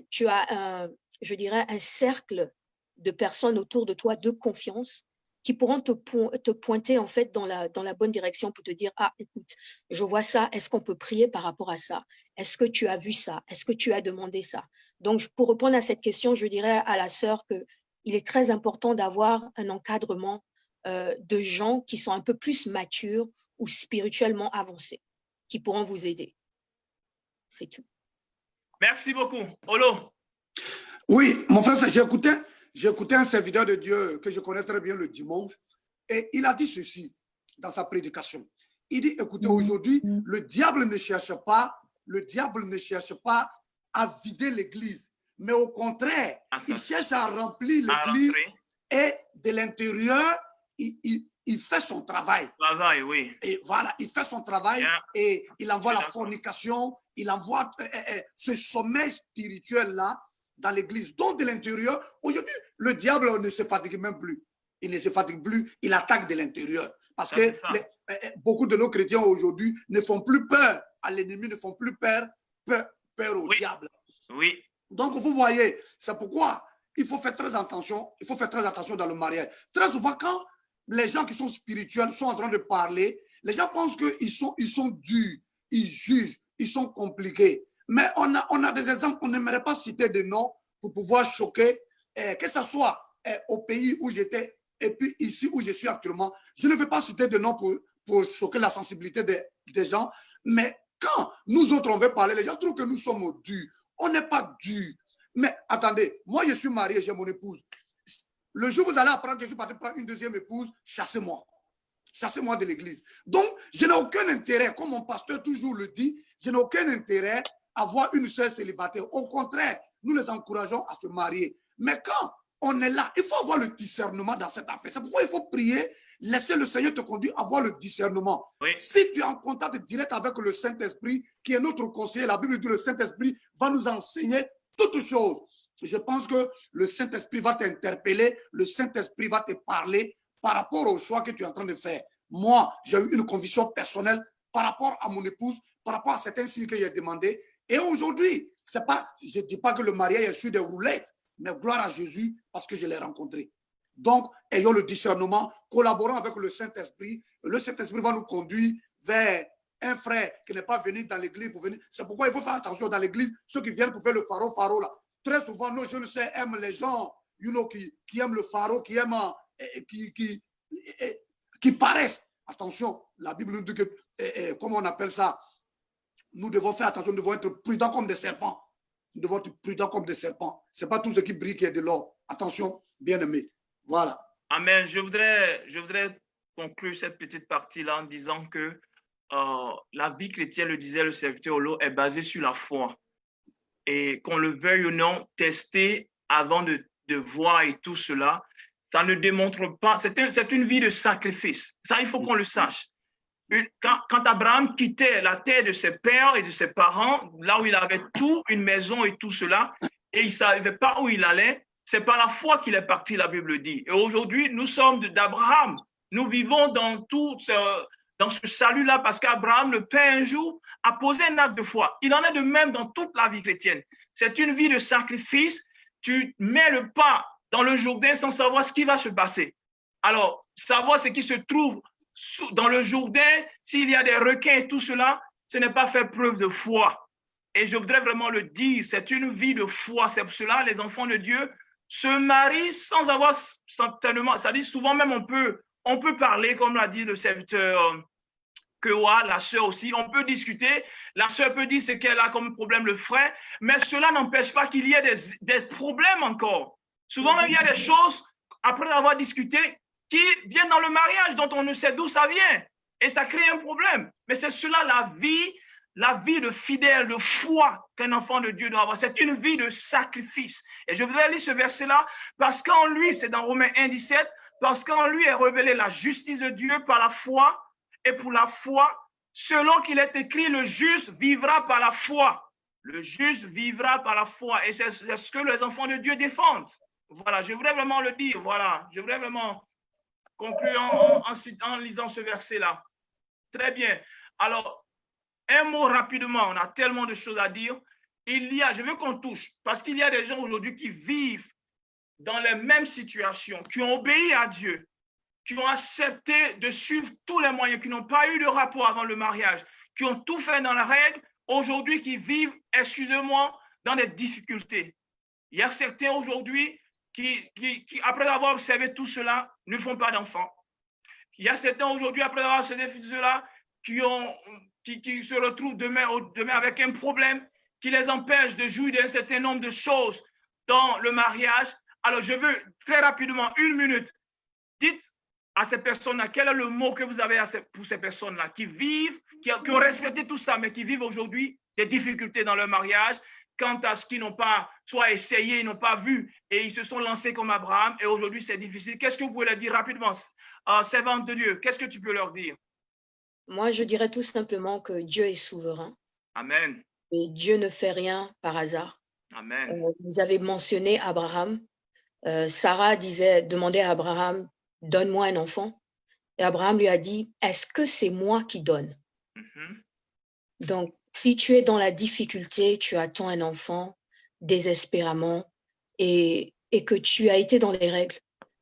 tu as un cercle de personnes autour de toi de confiance qui pourront te pointer, en fait, dans la bonne direction pour te dire, ah, écoute, je vois ça, est-ce qu'on peut prier par rapport à ça? Est-ce que tu as vu ça? Est-ce que tu as demandé ça? Donc, pour répondre à cette question, je dirais à la sœur qu'il est très important d'avoir un encadrement de gens qui sont un peu plus matures ou spirituellement avancés, qui pourront vous aider. C'est tout. Merci beaucoup. Olo. Oui, mon frère, j'ai écouté un serviteur de Dieu que je connais très bien le dimanche et il a dit ceci dans sa prédication. Il dit, écoutez, aujourd'hui, le diable ne cherche pas à vider l'église, mais au contraire, il cherche à remplir l'église et de l'intérieur, il fait son travail. Oui. Et voilà, il fait son travail et il envoie la fornication, il envoie ce sommeil spirituel-là dans l'église. Donc, de l'intérieur, aujourd'hui, le diable ne se fatigue même plus. Il ne se fatigue plus, il attaque de l'intérieur. Parce que beaucoup de nos chrétiens aujourd'hui ne font plus peur à l'ennemi, ne font plus peur au diable. Oui. Donc, vous voyez, c'est pourquoi il faut faire très attention. Il faut faire très attention dans le mariage. Très souvent, quand les gens qui sont spirituels sont en train de parler, les gens pensent qu'ils sont durs, ils jugent, ils sont compliqués. Mais on a des exemples qu'on n'aimerait pas citer de noms pour pouvoir choquer, que ce soit au pays où j'étais et puis ici où je suis actuellement. Je ne veux pas citer de noms pour choquer la sensibilité des gens. Mais quand nous autres, on veut parler, les gens trouvent que nous sommes durs. On n'est pas durs. Mais attendez, moi je suis marié, j'ai mon épouse. Le jour où vous allez apprendre que je suis parti prendre une deuxième épouse, chassez-moi. Chassez-moi de l'église. Donc, je n'ai aucun intérêt, comme mon pasteur toujours le dit, je n'ai aucun intérêt à avoir une sœur célibataire. Au contraire, nous les encourageons à se marier. Mais quand on est là, il faut avoir le discernement dans cette affaire. C'est pourquoi il faut prier, laisser le Seigneur te conduire à avoir le discernement. Oui. Si tu es en contact direct avec le Saint-Esprit, qui est notre conseiller, la Bible dit que le Saint-Esprit va nous enseigner toutes choses. Je pense que le Saint-Esprit va t'interpeller, le Saint-Esprit va te parler par rapport au choix que tu es en train de faire. Moi, j'ai eu une conviction personnelle par rapport à mon épouse, par rapport à certains signes que j'ai demandé. Et aujourd'hui, c'est pas, je ne dis pas que le mariage est sur des roulettes, mais gloire à Jésus parce que je l'ai rencontré. Donc, ayons le discernement, collaborons avec le Saint-Esprit. Le Saint-Esprit va nous conduire vers un frère qui n'est pas venu dans l'église pour venir. C'est pourquoi il faut faire attention dans l'église, ceux qui viennent pour faire le pharo là. Très souvent, nos jeunes sœurs aiment les gens qui aiment le pharo, qui aiment, qui paraissent. Attention, la Bible nous dit que, comment on appelle ça, nous devons faire attention, nous devons être prudents comme des serpents. Nous devons être prudents comme des serpents. Ce n'est pas tout ce qui brille qui est de l'or. Attention, bien-aimés. Voilà. Amen. Je voudrais conclure cette petite partie-là en disant que la vie chrétienne, le disait le serviteur Olo, est basée sur la foi. Et qu'on le veuille ou non, tester avant de voir et tout cela, ça ne démontre pas, c'est une vie de sacrifice. Ça, il faut qu'on le sache. Quand Abraham quittait la terre de ses pères et de ses parents, là où il avait tout, une maison et tout cela, et il ne savait pas où il allait, c'est par la foi qu'il est parti, la Bible dit. Et aujourd'hui, nous sommes d'Abraham. Nous vivons dans ce salut-là parce qu'Abraham, le Père, un jour, a posé un acte de foi. Il en est de même dans toute la vie chrétienne. C'est une vie de sacrifice. Tu mets le pas dans le Jourdain sans savoir ce qui va se passer. Alors, savoir ce qui se trouve dans le Jourdain, s'il y a des requins et tout cela, ce n'est pas faire preuve de foi. Et je voudrais vraiment le dire, c'est une vie de foi. C'est pour cela, les enfants de Dieu se marient sans avoir certainement, ça dit souvent même on peut parler, comme l'a dit le serviteur Kewa, la sœur aussi, on peut discuter, la sœur peut dire ce qu'elle a comme problème, le frère, mais cela n'empêche pas qu'il y ait des problèmes encore. Souvent même, il y a des choses, après avoir discuté, qui viennent dans le mariage, dont on ne sait d'où ça vient, et ça crée un problème. Mais c'est cela la vie de fidèle, de foi qu'un enfant de Dieu doit avoir. C'est une vie de sacrifice. Et je voudrais lire ce verset-là, parce qu'en lui, c'est dans Romains 1, 17, parce qu'en lui est révélée la justice de Dieu par la foi, et pour la foi, selon qu'il est écrit, le juste vivra par la foi. Le juste vivra par la foi. Et c'est ce que les enfants de Dieu défendent. Voilà, je voudrais vraiment le dire. Voilà, je voudrais vraiment conclure en lisant ce verset-là. Très bien. Alors, un mot rapidement, on a tellement de choses à dire. Je veux qu'on touche, parce qu'il y a des gens aujourd'hui qui vivent dans les mêmes situations, qui ont obéi à Dieu, qui ont accepté de suivre tous les moyens, qui n'ont pas eu de rapport avant le mariage, qui ont tout fait dans la règle, aujourd'hui qui vivent, excusez-moi, dans des difficultés. Il y a certains aujourd'hui qui, après avoir observé tout cela, ne font pas d'enfants. Il y a certains aujourd'hui, après avoir observé tout cela, qui se retrouvent demain avec un problème qui les empêche de jouir d'un certain nombre de choses dans le mariage. Alors, je veux très rapidement, 1 minute, dites à ces personnes-là, quel est le mot que vous avez pour ces personnes-là qui vivent, qui ont respecté tout ça, mais qui vivent aujourd'hui des difficultés dans leur mariage, quant à ce qu'ils n'ont pas soit essayé, ils n'ont pas vu, et ils se sont lancés comme Abraham, et aujourd'hui c'est difficile. Qu'est-ce que vous pouvez leur dire rapidement, servante de Dieu? Qu'est-ce que tu peux leur dire? Moi, je dirais tout simplement que Dieu est souverain. Amen. Et Dieu ne fait rien par hasard. Amen. Vous avez mentionné Abraham. Sarah demandait à Abraham, donne-moi un enfant. Et Abraham lui a dit, est-ce que c'est moi qui donne? Donc, si tu es dans la difficulté, tu attends un enfant désespérément et que tu as été dans les règles.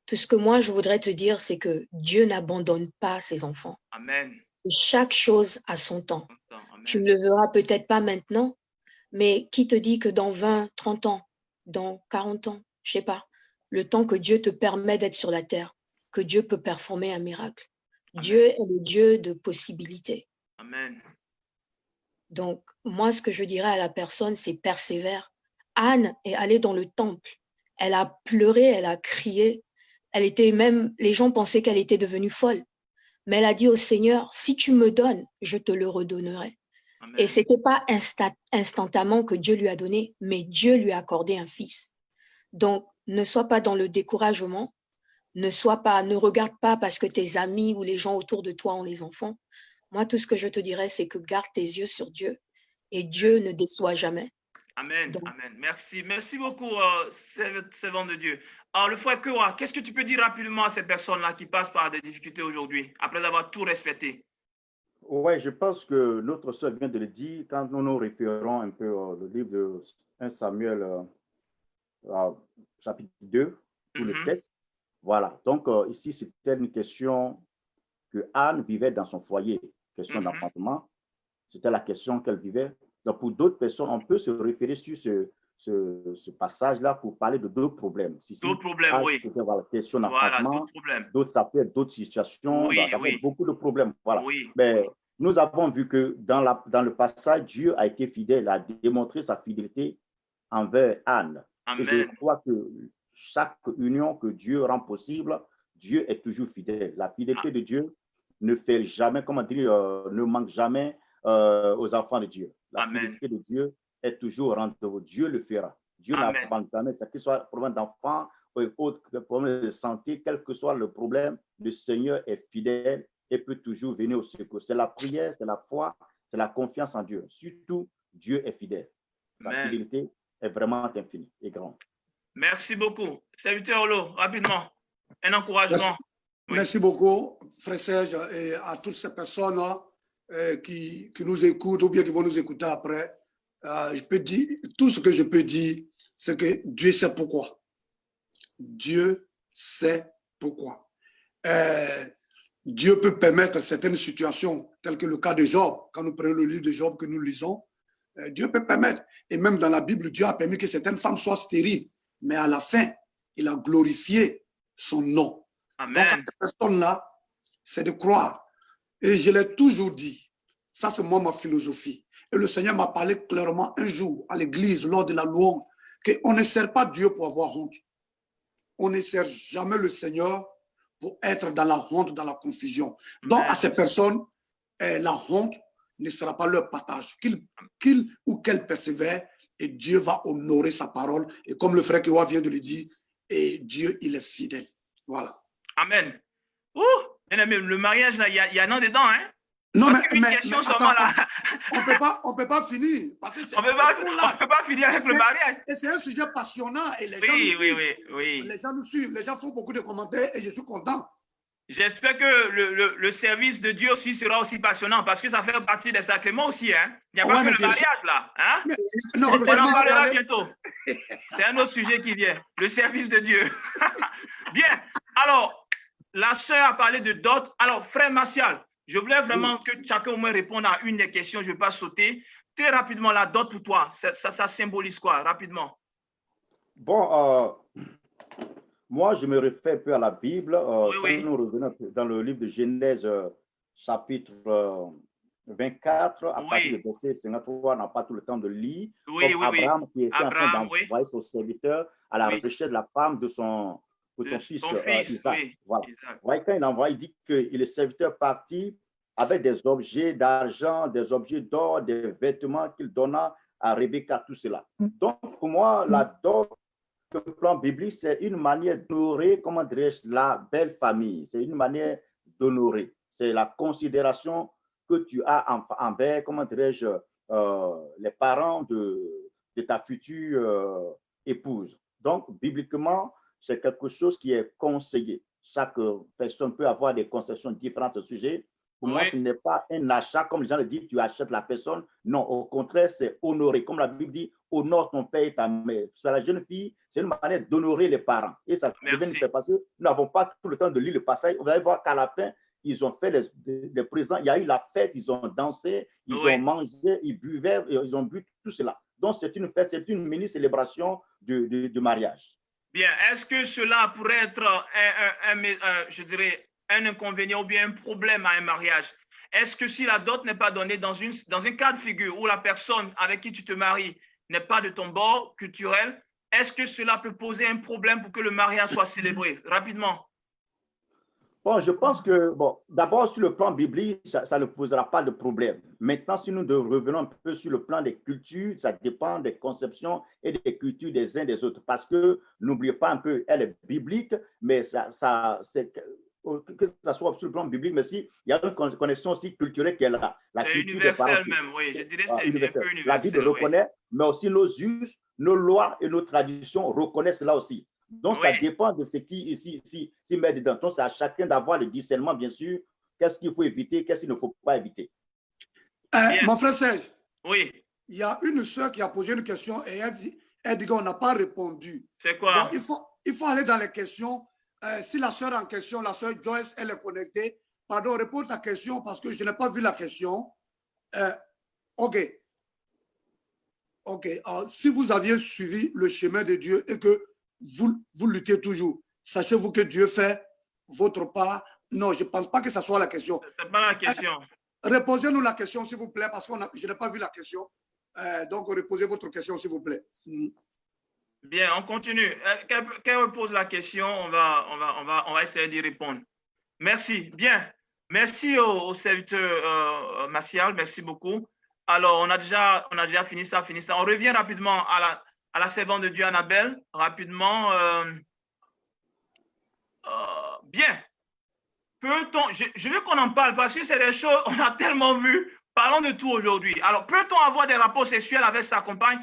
Tout ce que moi, je voudrais te dire, c'est que Dieu n'abandonne pas ses enfants. Amen. Et chaque chose a son temps. Amen. Tu ne le verras peut-être pas maintenant, mais qui te dit que dans 20, 30 ans, dans 40 ans, je ne sais pas, le temps que Dieu te permet d'être sur la terre, que Dieu peut performer un miracle. Amen. Dieu est le Dieu de possibilités. Amen. Donc, moi, ce que je dirais à la personne, c'est persévère. Anne est allée dans le temple. Elle a pleuré, elle a crié. Les gens pensaient qu'elle était devenue folle. Mais elle a dit au Seigneur, si tu me donnes, je te le redonnerai. Amen. Et ce n'était pas instantanément que Dieu lui a donné, mais Dieu lui a accordé un fils. Donc, ne sois pas dans le découragement. Ne regarde pas parce que tes amis ou les gens autour de toi ont les enfants. Moi, tout ce que je te dirais, c'est que garde tes yeux sur Dieu et Dieu ne déçoit jamais. Amen. Donc, amen. Merci. Merci beaucoup, servant de Dieu. Alors, le frère Kewa, qu'est-ce que tu peux dire rapidement à ces personnes-là qui passent par des difficultés aujourd'hui, après avoir tout respecté? Oui, je pense que notre sœur vient de le dire quand nous nous référons un peu au livre de 1 Samuel, chapitre 2, tout le texte. Voilà. Donc, ici, c'était une question que Anne vivait dans son foyer, question d'enfantement. C'était la question qu'elle vivait. Donc, pour d'autres personnes, on peut se référer sur ce passage-là pour parler de d'autres problèmes. D'autres problèmes, oui. C'était la question d'enfantement. Voilà, d'autres, ça peut être d'autres situations. Oui, ça peut être beaucoup de problèmes. Voilà. Oui, Mais nous avons vu que dans le passage, Dieu a été fidèle, a démontré sa fidélité envers Anne. Amen. Et je crois que chaque union que Dieu rend possible, Dieu est toujours fidèle. La fidélité de Dieu ne fait jamais, comment dire, ne manque jamais aux enfants de Dieu. La fidélité de Dieu est toujours rendue. Dieu le fera. Dieu n'abandonne jamais, que ce soit problème d'enfant ou autre problème de santé, quel que soit le problème, le Seigneur est fidèle et peut toujours venir au secours. C'est la prière, c'est la foi, c'est la confiance en Dieu. Surtout, Dieu est fidèle. Sa fidélité est vraiment infinie et grande. Merci beaucoup. Serviteur Olo, rapidement, un encouragement. Merci beaucoup, frère Serge, et à toutes ces personnes qui nous écoutent ou bien qui vont nous écouter après. Je peux dire, tout ce que je peux dire, c'est que Dieu sait pourquoi. Dieu sait pourquoi. Dieu peut permettre certaines situations, telles que le cas de Job. Quand nous prenons le livre de Job que nous lisons, Dieu peut permettre. Et même dans la Bible, Dieu a permis que certaines femmes soient stériles. Mais à la fin, il a glorifié son nom. Amen. Donc, à cette personne-là, c'est de croire. Et je l'ai toujours dit, ça c'est moi ma philosophie. Et le Seigneur m'a parlé clairement un jour à l'église, lors de la louange, qu'on ne sert pas Dieu pour avoir honte. On ne sert jamais le Seigneur pour être dans la honte, dans la confusion. Donc, à ces personnes, la honte ne sera pas leur partage. Qu'ils ou qu'elles persévèrent, et Dieu va honorer sa parole. Et comme le frère Kewa vient de le dire, et Dieu, il est fidèle. Voilà. Amen. Ouh, le mariage, là, il y a un an dedans, hein? Non, mais attends, on peut pas finir. Parce que on peut pas finir avec le mariage. Et c'est un sujet passionnant et les gens nous suivent. Les gens font beaucoup de commentaires et je suis content. J'espère que le service de Dieu aussi sera aussi passionnant parce que ça fait partie des sacrements aussi. Hein? Il n'y a pas que le mariage là. Hein? On en parlera bientôt. C'est un autre sujet qui vient. Le service de Dieu. Bien. Alors, la sœur a parlé de dot. Alors, frère Martial, je voulais vraiment que chacun au moins réponde à une des questions. Je ne vais pas sauter. Très rapidement, la dot pour toi, ça symbolise quoi? Rapidement. Bon, moi, je me réfère un peu à la Bible. Quand nous revenons dans le livre de Genèse, chapitre 24, à partir du verset 53, on n'a pas tout le temps de lire. Abraham qui était en train d'envoyer son serviteur à la recherche de la femme de son fils Isaac. Voilà. Isaac. Quand il envoie, il dit que le serviteur partit avec des objets d'argent, des objets d'or, des vêtements qu'il donna à Rebecca, tout cela. Donc, pour moi, la dot, le plan biblique, c'est une manière d'honorer, comment dirais-je, la belle famille. C'est une manière d'honorer. C'est la considération que tu as envers, comment dirais-je, les parents de ta future épouse. Donc, bibliquement, c'est quelque chose qui est conseillé. Chaque personne peut avoir des conceptions différentes à ce sujet. Pour moi, ce n'est pas un achat, comme les gens le disent, tu achètes la personne. Non, au contraire, c'est honorer. Comme la Bible dit, honore ton père et ta mère. Sur la jeune fille, c'est une manière d'honorer les parents. Et ça devait nous faire passer. Nous n'avons pas tout le temps de lire le passage. Vous allez voir qu'à la fin, ils ont fait les présents. Il y a eu la fête, ils ont dansé, ils ont mangé, ils buvaient, ils ont bu tout cela. Donc, c'est une fête, c'est une mini-célébration de mariage. Bien. Est-ce que cela pourrait être, je dirais, un inconvénient ou bien un problème à un mariage? Est-ce que si la dot n'est pas donnée dans un cas de figure où la personne avec qui tu te maries n'est pas de ton bord culturel, est-ce que cela peut poser un problème pour que le mariage soit célébré? Rapidement. Bon, je pense que, d'abord, sur le plan biblique, ça ne posera pas de problème. Maintenant, si nous revenons un peu sur le plan des cultures, ça dépend des conceptions et des cultures des uns des autres. Parce que, n'oubliez pas un peu, elle est biblique, mais c'est que ça soit sur le plan biblique, mais il y a une connexion aussi culturelle qui est là. La culture des parents. Même, oui, je dirais que c'est universel. La Bible reconnaît, mais aussi nos us, nos lois et nos traditions reconnaissent cela aussi. Donc, ça dépend de ce qui ici met dedans. Donc, c'est à chacun d'avoir le discernement, bien sûr. Qu'est-ce qu'il faut éviter, qu'est-ce qu'il ne faut pas éviter. Mon frère Serge, oui. Il y a une soeur qui a posé une question et elle dit qu'on n'a pas répondu. C'est quoi? Donc, il faut aller dans les questions. Si la soeur en question, la soeur Joyce, elle est connectée, pardon, réponds ta question parce que je n'ai pas vu la question. OK. Alors, si vous aviez suivi le chemin de Dieu et que vous luttez toujours, sachez-vous que Dieu fait votre part. Non, je ne pense pas que ce soit la question. Ce n'est pas la question. Reposez-nous la question, s'il vous plaît, parce que je n'ai pas vu la question. Donc, reposez votre question, s'il vous plaît. Bien, on continue. Qu'elle pose la question, on va essayer d'y répondre. Merci. Bien. Merci au serviteur Martial. Merci beaucoup. Alors, on a déjà fini ça. On revient rapidement à la servante de Dieu, Annabelle. Rapidement. Bien. Peut-on, je veux qu'on en parle parce que c'est des choses, on a tellement vu. Parlons de tout aujourd'hui. Alors, peut-on avoir des rapports sexuels avec sa compagne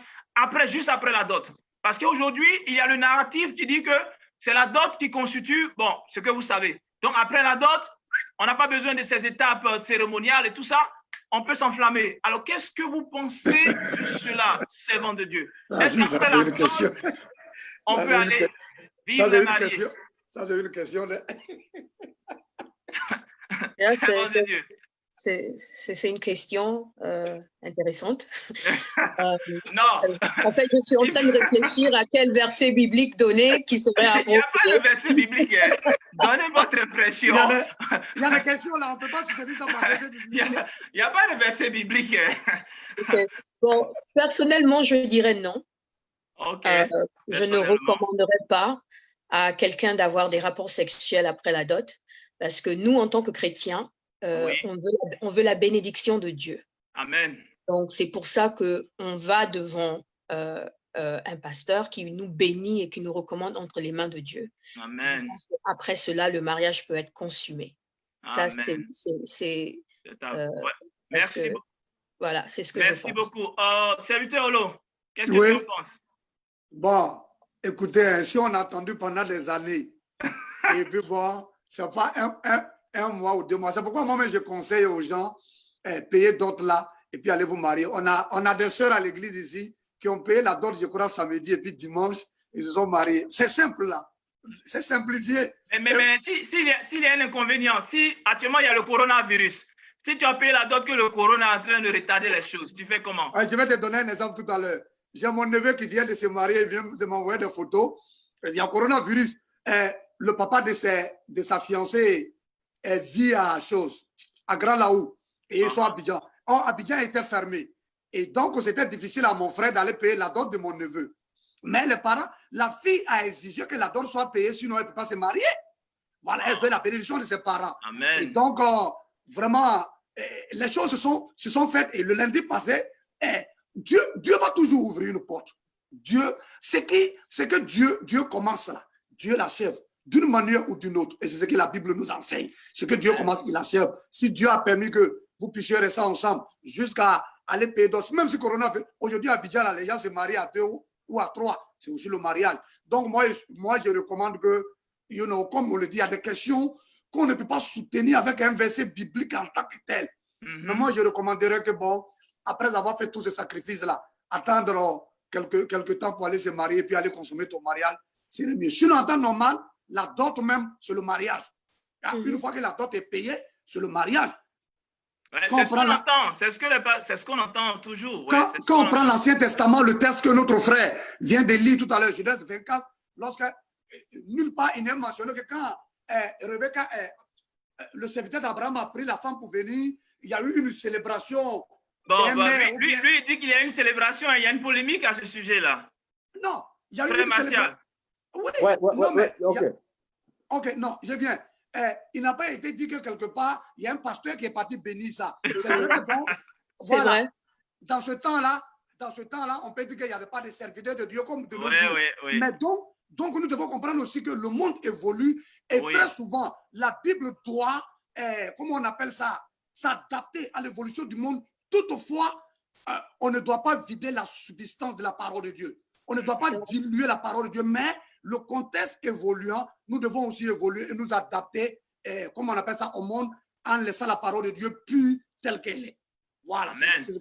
juste après la dot? Parce qu'aujourd'hui, il y a le narratif qui dit que c'est la dot qui constitue, bon, ce que vous savez. Donc, après la dot, on n'a pas besoin de ces étapes cérémoniales et tout ça. On peut s'enflammer. Alors, qu'est-ce que vous pensez de cela, servant de Dieu? Est-ce qu'après la dot, on peut aller vivre les mariés? Ça, c'est une question. C'est une question intéressante. Non. En fait, je suis en train de réfléchir à quel verset biblique donner qui serait approprié. Il n'y a pas de verset biblique. Donnez votre impression. Il y a des questions là, on ne peut pas soutenir ça par verset biblique. Il n'y a pas de verset biblique. Okay. Bon, personnellement, je dirais non. Je ne recommanderais pas à quelqu'un d'avoir des rapports sexuels après la dot, parce que nous, en tant que chrétiens, on veut la bénédiction de Dieu. Amen. Donc, c'est pour ça qu'on va devant un pasteur qui nous bénit et qui nous recommande entre les mains de Dieu. Amen. Après cela, le mariage peut être consumé. Amen. Ça, c'est merci beaucoup. Voilà, c'est ce que je pense. Merci beaucoup. Serviteur Olo, qu'est-ce que tu en penses? Bon, écoutez, si on a attendu pendant des années, et puis bon, ce n'est pas un mois ou 2 mois. C'est pourquoi moi-même, je conseille aux gens, payer dot là, et puis allez vous marier. On a des sœurs à l'église ici qui ont payé la dot, je crois, samedi, et puis dimanche, ils se sont mariés. C'est simple là. C'est simplifié. Mais s'il y a un inconvénient, si actuellement il y a le coronavirus, si tu as payé la dot que le corona est en train de retarder les choses, tu fais comment? Je vais te donner un exemple tout à l'heure. J'ai mon neveu qui vient de se marier, il vient de m'envoyer des photos. Il y a coronavirus. Le papa de sa fiancée vit à Grand Laou. Et ils sont à Abidjan. Or, Abidjan était fermé. Et donc, c'était difficile à mon frère d'aller payer la dot de mon neveu. Mais les parents, la fille a exigé que la dot soit payée, sinon elle ne peut pas se marier. Voilà, elle veut la bénédiction de ses parents. Amen. Et donc, vraiment, les choses se sont faites. Et le lundi passé, Dieu va toujours ouvrir une porte. Dieu, c'est que Dieu commence là. Dieu l'achève d'une manière ou d'une autre. Et c'est ce que la Bible nous enseigne. Ce que Dieu commence, il achève. Si Dieu a permis que vous puissiez rester ensemble jusqu'à aller payer d'autres, même si Corona fait, aujourd'hui à Abidjan, les gens se marient à 2 ou à 3. C'est aussi le mariage. Donc, moi je recommande que, comme on le dit, il y a des questions qu'on ne peut pas soutenir avec un verset biblique en tant que tel. Mais moi, je recommanderais que, bon, après avoir fait tous ces sacrifices-là, attendre quelques temps pour aller se marier puis aller consommer ton mariage, c'est le mieux. Sinon, en temps normal, la dot même, c'est le mariage. Une fois que la dot est payée, c'est le mariage. C'est ce qu'on entend toujours. Quand on prend l'Ancien Testament, le texte que notre frère vient de lire tout à l'heure, Genèse 24, lorsque nulle part il n'est mentionné que quand Rebecca, le serviteur d'Abraham a pris la femme pour venir, il y a eu une célébration. Lui, il dit qu'il y a une célébration et il y a une polémique à ce sujet-là. Non, il y a eu une célébration. Oui, ok, non, je viens. Il n'a pas été dit que quelque part, il y a un pasteur qui est parti bénir ça. C'est vrai que bon, c'est voilà. vrai. Dans ce temps-là, on peut dire qu'il n'y avait pas de serviteurs de Dieu comme de nos jours. Oui. Mais donc, nous devons comprendre aussi que le monde évolue et très souvent, la Bible doit, comment on appelle ça, s'adapter à l'évolution du monde. Toutefois, on ne doit pas vider la substance de la parole de Dieu. On ne doit pas diluer la parole de Dieu, mais le contexte évoluant, nous devons aussi évoluer et nous adapter, comme on appelle ça, au monde, en laissant la parole de Dieu pure telle qu'elle est. Voilà, c'est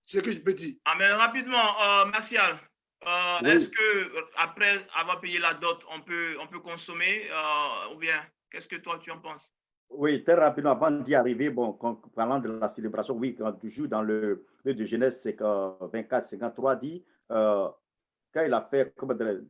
ce que je peux dire. Amen. Rapidement, Martial, Oui. est-ce que après avoir payé la dot, on peut consommer ou bien qu'est-ce que toi tu en penses? Oui, très rapidement, avant d'y arriver, bon, parlant de la célébration, oui, toujours dans le livre de Genèse 24, 53 dit, quand il a fait,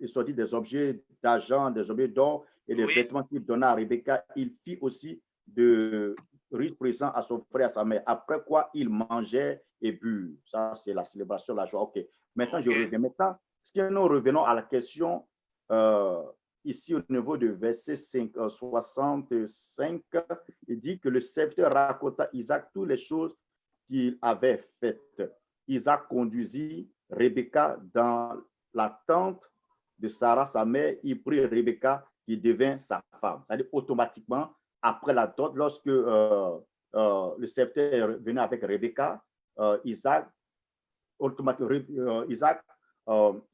il sortit des objets d'argent, des objets d'or et des vêtements qu'il donna à Rebecca, il fit aussi de riches présents à son frère, à sa mère. Après quoi, il mangeait et bu. Ça, c'est la célébration, la joie. OK. Maintenant, je reviens. Maintenant, si nous revenons à la question ici au niveau de verset 65, il dit que le serviteur raconta à Isaac toutes les choses qu'il avait faites. Isaac conduisit Rebecca dans la tente de Sarah, sa mère. Il prit Rebecca qui devint sa femme. C'est-à-dire automatiquement, après la dot, lorsque le serviteur est venu avec Rebecca,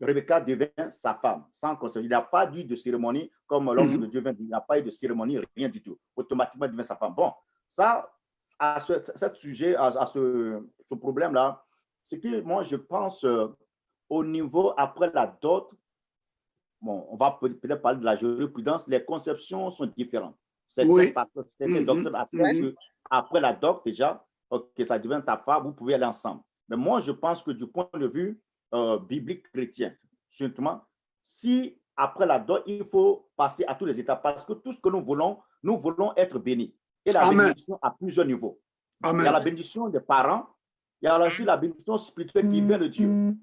Rebecca devient sa femme, sans conseil. Il n'y a pas eu de cérémonie, comme l'homme de Dieu vient, il n'y a pas eu de cérémonie, rien du tout. Automatiquement, il devient sa femme. Bon, ça, à ce sujet, à ce problème-là, ce que moi, je pense au niveau après la dot, bon, on va peut-être parler de la jurisprudence, les conceptions sont différentes. Certains docteurs affirment qu'après la dot, déjà, que ça devient ta femme, vous pouvez aller ensemble. Mais moi, je pense que du point de vue biblique chrétien, justement, si après la dot, il faut passer à tous les étapes, parce que tout ce que nous voulons être bénis. Et la bénédiction à plusieurs niveaux. Amen. Il y a la bénédiction des parents, il y a aussi la bénédiction spirituelle qui vient de Dieu.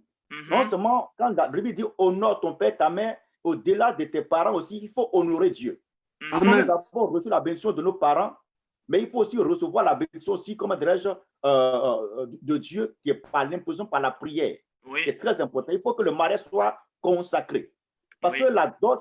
Non seulement quand la Bible dit honore ton père, ta mère, au-delà de tes parents aussi, il faut honorer Dieu. Nous avons reçu la bénédiction de nos parents, mais il faut aussi recevoir la bénédiction aussi, comment dirais-je, de Dieu qui est par l'imposition, par la prière. Oui. C'est très important. Il faut que le mariage soit consacré. Parce que la dot,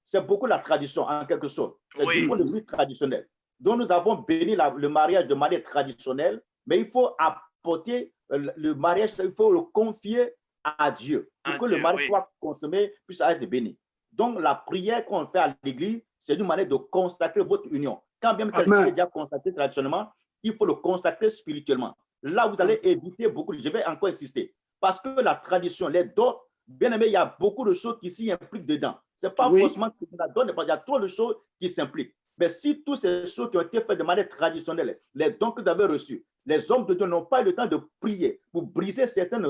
c'est beaucoup la tradition, en quelque sorte. C'est du point de vue traditionnel. Donc, nous avons béni le mariage de manière traditionnelle, mais il faut apporter le mariage, il faut le confier à Dieu pour que le mariage soit consommé, puisse être béni. Donc, la prière qu'on fait à l'église, c'est une manière de consacrer votre union. Quand bien même est déjà consacré traditionnellement, il faut le consacrer spirituellement. Là, vous allez éviter beaucoup, je vais encore insister, parce que la tradition, les dots, bien aimé, il y a beaucoup de choses qui s'y impliquent dedans. Ce n'est pas forcément que la dot, il y a trop de choses qui s'impliquent. Mais si toutes ces choses qui ont été faites de manière traditionnelle, les dons que vous avez reçus, les hommes de Dieu n'ont pas eu le temps de prier pour briser certaines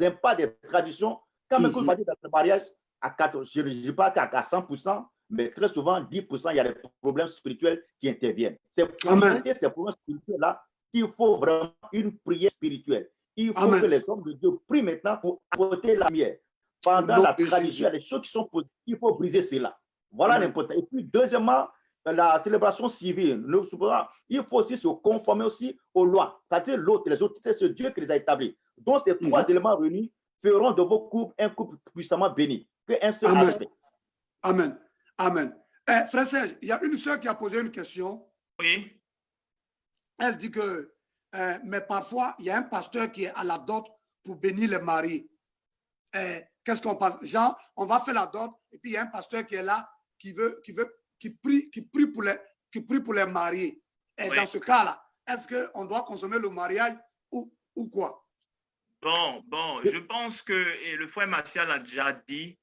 impacts des traditions. Quand même, vous voyez dans le mariage, je ne dis pas qu'à 100%, mais très souvent, 10%, il y a des problèmes spirituels qui interviennent. C'est pour ces problèmes spirituels-là qu'il faut vraiment une prière spirituelle. Il faut que les hommes de Dieu prient maintenant pour apporter la lumière. Pendant la tradition, il y a des choses qui sont positives, il faut briser cela. Voilà l'important. Et puis, deuxièmement, la célébration civile, il faut aussi se conformer aussi aux lois. C'est-à-dire les autres, c'est ce Dieu qui les a établis. Donc, ces trois éléments réunis feront de vos couples un couple puissamment béni. Un seul aspect. Amen. Amen. Frère Serge, il y a une sœur qui a posé une question. Oui. Elle dit que, mais parfois, il y a un pasteur qui est à la dot pour bénir les maris. Qu'est-ce qu'on pense? Genre, on va faire la dot, et puis il y a un pasteur qui est là, qui prie pour les mariés. Et dans ce cas-là, est-ce qu'on doit consommer le mariage ou quoi? Bon, je pense que le frère Martial a déjà dit,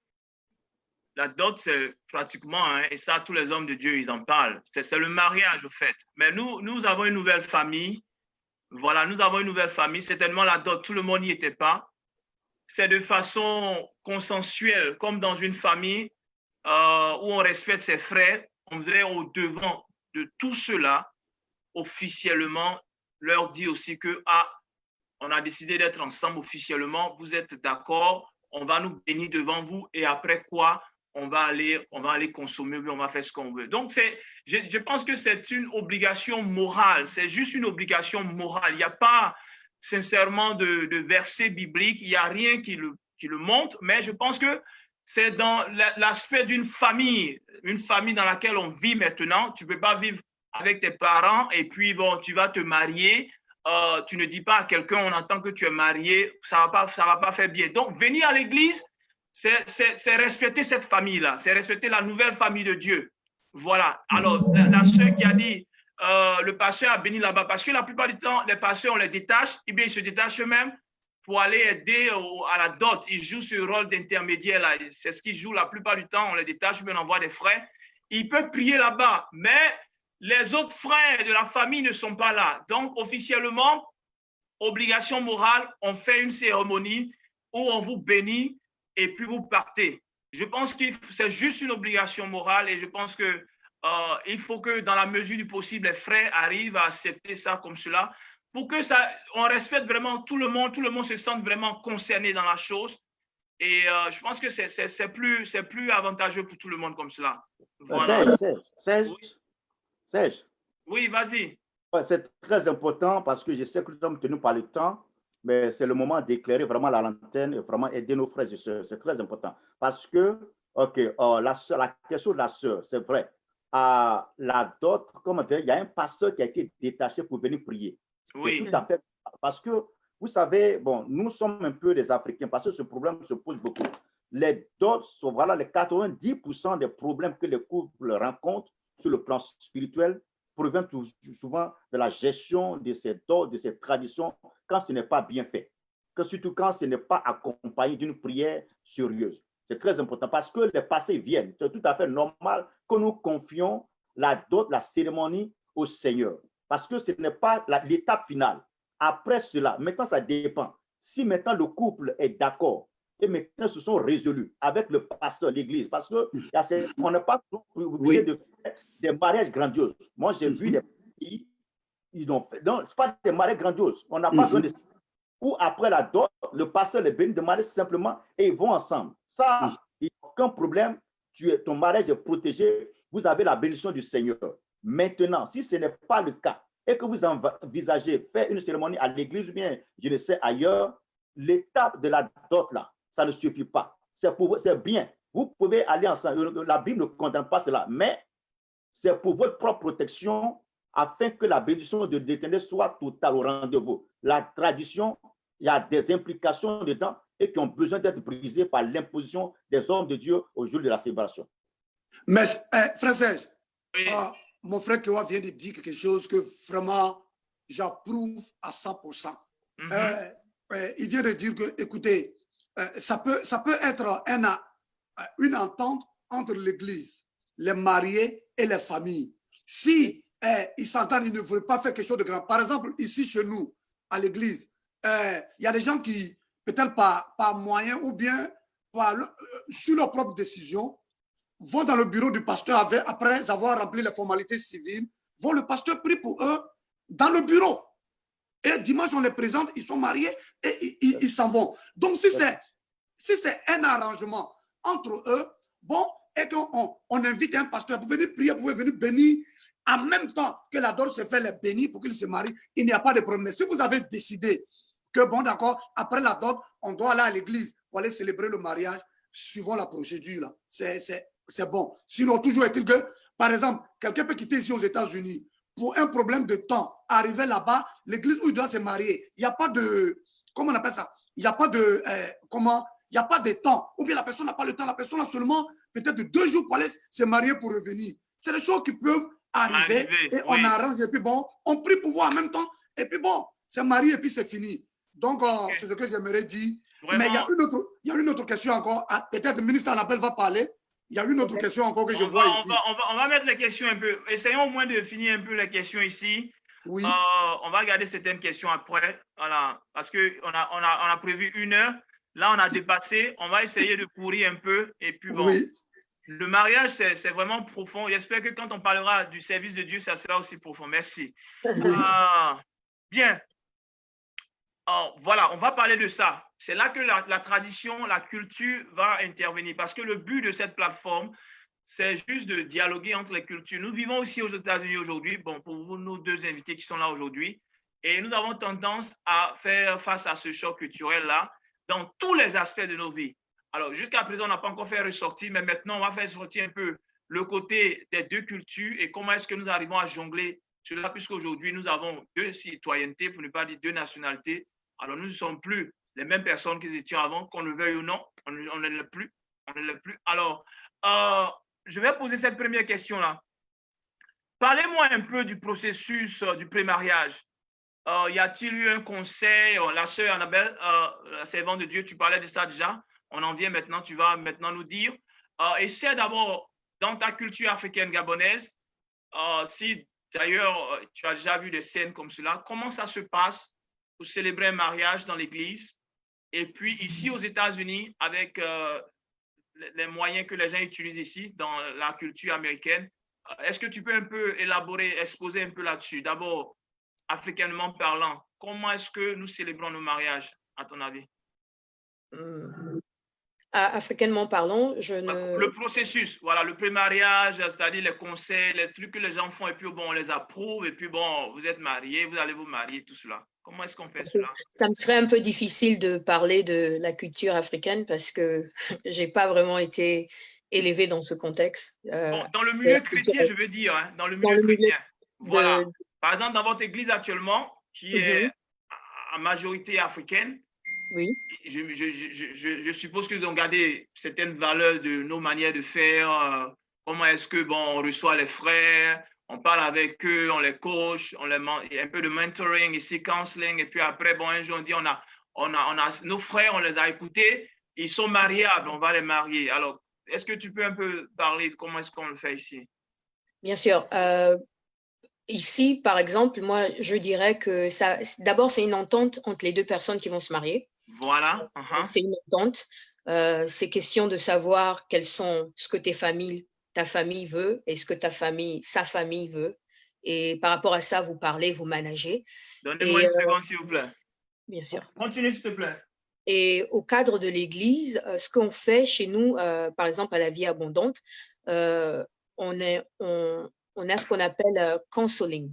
la dot, c'est pratiquement, et ça, tous les hommes de Dieu, ils en parlent. C'est le mariage, au fait. Mais nous avons une nouvelle famille. Voilà, nous avons une nouvelle famille. Certainement, la dot, tout le monde n'y était pas. C'est de façon consensuelle, comme dans une famille où on respecte ses frères. On voudrait au-devant de tout cela, officiellement, leur dire aussi que, on a décidé d'être ensemble officiellement, vous êtes d'accord, on va nous bénir devant vous et après quoi, on va aller consommer, on va faire ce qu'on veut. Donc, je pense que c'est une obligation morale, c'est juste une obligation morale. Il n'y a pas sincèrement de verset biblique, il n'y a rien qui le montre, mais je pense que c'est dans l'aspect d'une famille dans laquelle on vit maintenant. Tu ne peux pas vivre avec tes parents et puis bon, tu vas te marier. Tu ne dis pas à quelqu'un, on entend que tu es marié, ça va pas faire bien. Donc, venir à l'église, c'est respecter cette famille-là, c'est respecter la nouvelle famille de Dieu. Voilà. Alors, la sœur qui a dit, le pasteur a béni là-bas, parce que la plupart du temps, les pasteurs, on les détache, et bien ils se détachent eux-mêmes pour aller aider à la dot. Ils jouent ce rôle d'intermédiaire là. C'est ce qu'ils jouent la plupart du temps, on les détache, mais on envoie des frères. Ils peuvent prier là-bas, mais les autres frères de la famille ne sont pas là. Donc, officiellement, obligation morale, on fait une cérémonie où on vous bénit et puis vous partez. Je pense que c'est juste une obligation morale et je pense que il faut que dans la mesure du possible, les frères arrivent à accepter ça comme cela pour que on respecte vraiment tout le monde se sente vraiment concerné dans la chose. Et je pense que c'est plus avantageux pour tout le monde comme cela. Voilà. Serge. Oui, vas-y. C'est très important parce que je sais que nous sommes tenus par le temps, mais c'est le moment d'éclairer vraiment la lanterne et vraiment aider nos frères et sœurs. C'est très important parce que, la question de la sœur, c'est vrai. La dot, comment dire, il y a un pasteur qui a été détaché pour venir prier. Oui. Tout à fait. Parce que, vous savez, bon, nous sommes un peu des Africains parce que ce problème se pose beaucoup. Les dots sont, voilà, les 90% des problèmes que les couples rencontrent sur le plan spirituel proviennent souvent de la gestion de ces dots, de ces traditions, quand ce n'est pas bien fait. Que surtout quand ce n'est pas accompagné d'une prière sérieuse. C'est très important parce que les passés viennent. C'est tout à fait normal que nous confions la dot, la cérémonie au Seigneur. Parce que ce n'est pas l'étape finale. Après cela, maintenant ça dépend. Si maintenant le couple est d'accord et maintenant se sont résolus avec le pasteur, l'église, parce qu'on n'est pas obligé de faire des mariages grandioses. Moi, j'ai vu des pays, ils ont fait, non, ce pas des mariages grandioses. On n'a pas besoin de ça. Ou après la dot, le pasteur les bénit de mariage simplement et ils vont ensemble. Ça, il n'y a aucun problème. Ton mariage est protégé. Vous avez la bénédiction du Seigneur. Maintenant, si ce n'est pas le cas et que vous envisagez faire une cérémonie à l'église ou bien, je ne sais, ailleurs, l'étape de la dot là, ça ne suffit pas. C'est bien. Vous pouvez aller ensemble. La Bible ne condamne pas cela, mais c'est pour votre propre protection afin que la bénédiction de l'Éternel soit totale au rendez-vous. La tradition, il y a des implications dedans et qui ont besoin d'être brisées par l'imposition des hommes de Dieu au jour de la célébration. Mais, frère Serge, Oui. mon frère Kewa vient de dire quelque chose que vraiment j'approuve à 100%. Il vient de dire que, écoutez, ça peut être une entente entre l'Église, les mariés et les familles. Si ils s'entendent, ils ne veulent pas faire quelque chose de grand. Par exemple, ici chez nous, à l'Église, il y a des gens qui, peut-être par moyen ou bien sur leur propre décision, vont dans le bureau du pasteur après avoir rempli les formalités civiles, le pasteur prie pour eux dans le bureau. Et dimanche, on les présente, ils sont mariés et ils s'en vont. Donc, si c'est un arrangement entre eux, bon, et qu'on invite un pasteur pour venir prier, pour venir bénir, en même temps que la dot se fait les bénir pour qu'ils se marient, il n'y a pas de problème. Mais si vous avez décidé que, bon, d'accord, après la dot, on doit aller à l'église pour aller célébrer le mariage, suivant la procédure, là, c'est bon. Sinon, toujours est-il que, par exemple, quelqu'un peut quitter ici aux États-Unis pour un problème de temps, arriver là-bas, l'église où il doit se marier, il n'y a pas de, comment on appelle ça? Il n'y a pas de, il n'y a pas de temps. Ou bien la personne n'a pas le temps, la personne a seulement peut-être 2 jours pour aller se marier pour revenir. C'est des choses qui peuvent arriver et on arrange et puis bon, on prie pour voir en même temps et puis bon, c'est marié et puis c'est fini. Donc, c'est ce que j'aimerais dire. Vraiment. Mais il y a une autre question encore. Peut-être le ministre en appel va parler. Il y a une autre question encore que je vois ici. On va mettre les questions un peu. Essayons au moins de finir un peu les questions ici. Oui. On va garder certaines questions après. Voilà. Parce qu'on a prévu 1 heure. Là, on a dépassé. On va essayer de courir un peu. Et puis bon, le mariage, c'est vraiment profond. J'espère que quand on parlera du service de Dieu, ça sera aussi profond. Merci. Bien. Voilà, on va parler de ça. C'est là que la tradition, la culture va intervenir parce que le but de cette plateforme, c'est juste de dialoguer entre les cultures. Nous vivons aussi aux États-Unis aujourd'hui, bon, pour vous, nos 2 invités qui sont là aujourd'hui, et nous avons tendance à faire face à ce choc culturel-là dans tous les aspects de nos vies. Alors, jusqu'à présent, on n'a pas encore fait ressortir, mais maintenant, on va faire sortir un peu le côté des 2 cultures et comment est-ce que nous arrivons à jongler cela, puisqu'aujourd'hui, nous avons 2 citoyennetés, pour ne pas dire 2 nationalités. Alors, nous ne sommes plus les mêmes personnes qu'ils étaient avant, qu'on le veuille ou non, on ne l'est plus. On ne l'est plus. Alors, je vais poser cette première question-là. Parlez-moi un peu du processus du pré-mariage. Y a-t-il eu un conseil? La sœur Annabelle, la servante de Dieu, tu parlais de ça déjà. On en vient maintenant, tu vas maintenant nous dire. Essaie d'abord, dans ta culture africaine gabonaise, si d'ailleurs tu as déjà vu des scènes comme cela, comment ça se passe pour célébrer un mariage dans l'église? Et puis ici aux États-Unis, avec les moyens que les gens utilisent ici dans la culture américaine, est-ce que tu peux un peu élaborer, exposer un peu là-dessus? D'abord, africainement parlant, comment est-ce que nous célébrons nos mariages, à ton avis? Africainement parlant, je ne... Le processus, voilà, le pré-mariage, c'est-à-dire les conseils, les trucs que les gens font, et puis bon, on les approuve, et puis bon, vous êtes mariés, vous allez vous marier, tout cela. Comment est-ce qu'on fait cela? Ça me serait un peu difficile de parler de la culture africaine parce que j'ai pas vraiment été élevée dans ce contexte. Bon, dans le milieu chrétien, je veux dire, hein, dans le milieu chrétien. Voilà. Par exemple, dans votre église actuellement, qui est à majorité africaine, oui. Je suppose qu'ils ont gardé certaines valeurs de nos manières de faire. Comment est-ce que, bon, on reçoit les frères, on parle avec eux, on les coach, il y a un peu de mentoring ici, counseling, et puis après, bon, un jour, on dit, on a nos frères, on les a écoutés, ils sont mariables, on va les marier. Alors, est-ce que tu peux un peu parler de comment est-ce qu'on le fait ici? Bien sûr. Ici, par exemple, moi, je dirais que ça, d'abord, c'est une entente entre les deux personnes qui vont se marier. Voilà. C'est une entente. C'est question de savoir ce que ta famille veut et ce que sa famille veut. Et par rapport à ça, vous parlez, vous managez. Donnez-moi une seconde, s'il vous plaît. Bien sûr. Continue, s'il te plaît. Et au cadre de l'Église, ce qu'on fait chez nous, par exemple, à la Vie Abondante, on a ce qu'on appelle counseling,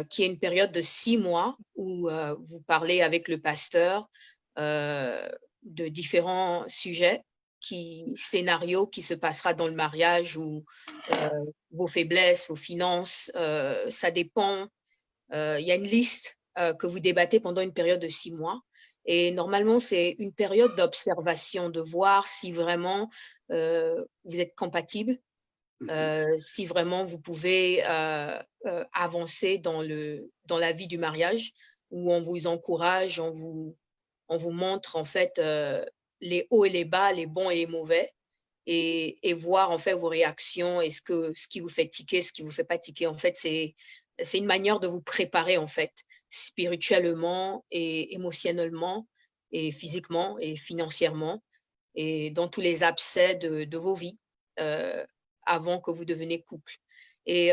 qui est une période de 6 mois où vous parlez avec le pasteur de différents sujets, scénarios qui se passera dans le mariage ou vos faiblesses, vos finances, ça dépend. Il y a une liste que vous débattez pendant une période de 6 mois. Et normalement, c'est une période d'observation, de voir si vraiment vous êtes compatibles, si vraiment vous pouvez avancer dans la vie du mariage, où on vous encourage, on vous montre en fait les hauts et les bas, les bons et les mauvais, et voir en fait vos réactions et ce qui vous fait tiquer, ce qui vous fait pas tiquer. En fait, c'est une manière de vous préparer en fait spirituellement et émotionnellement et physiquement et financièrement et dans tous les aspects de vos vies avant que vous deveniez couple. Et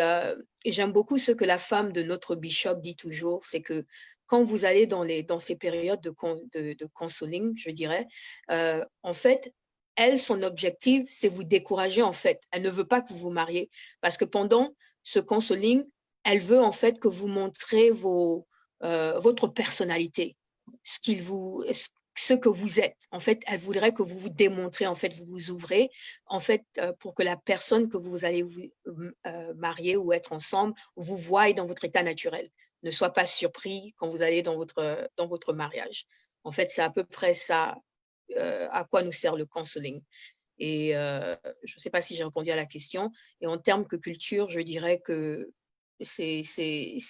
j'aime beaucoup ce que la femme de notre bishop dit toujours, c'est que quand vous allez dans ces périodes de counseling, je dirais, en fait, elle, son objectif, c'est vous décourager en fait. Elle ne veut pas que vous vous mariez parce que pendant ce counseling, elle veut en fait que vous montrez votre personnalité, ce que vous êtes. En fait, elle voudrait que vous vous démontrez, en fait, vous vous ouvrez, en fait, pour que la personne que vous allez vous marier ou être ensemble vous voie dans votre état naturel. Ne soit pas surpris quand vous allez dans votre mariage. En fait, c'est à peu près ça à quoi nous sert le counseling. Et je ne sais pas si j'ai répondu à la question. Et en termes de culture, je dirais que c'est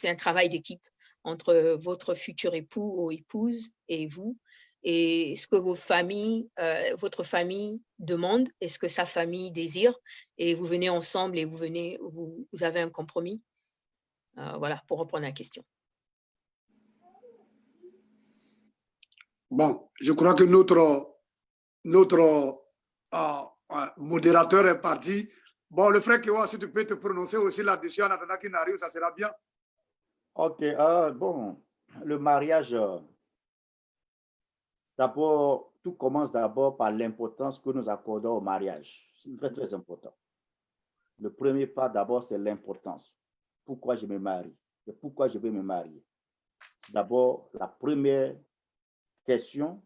un travail d'équipe entre votre futur époux ou épouse et vous, et ce que votre famille demande et ce que sa famille désire, et vous venez ensemble et vous avez un compromis. Voilà, pour reprendre la question. Bon, je crois que notre modérateur est parti. Bon, le frère Kewa, si tu peux te prononcer aussi là-dessus en attendant qu'il arrive, ça sera bien. Ok, bon, le mariage, d'abord, tout commence d'abord par l'importance que nous accordons au mariage. C'est très, très important. Le premier pas d'abord, c'est l'importance. Pourquoi je me marie et pourquoi je vais me marier. D'abord, la première question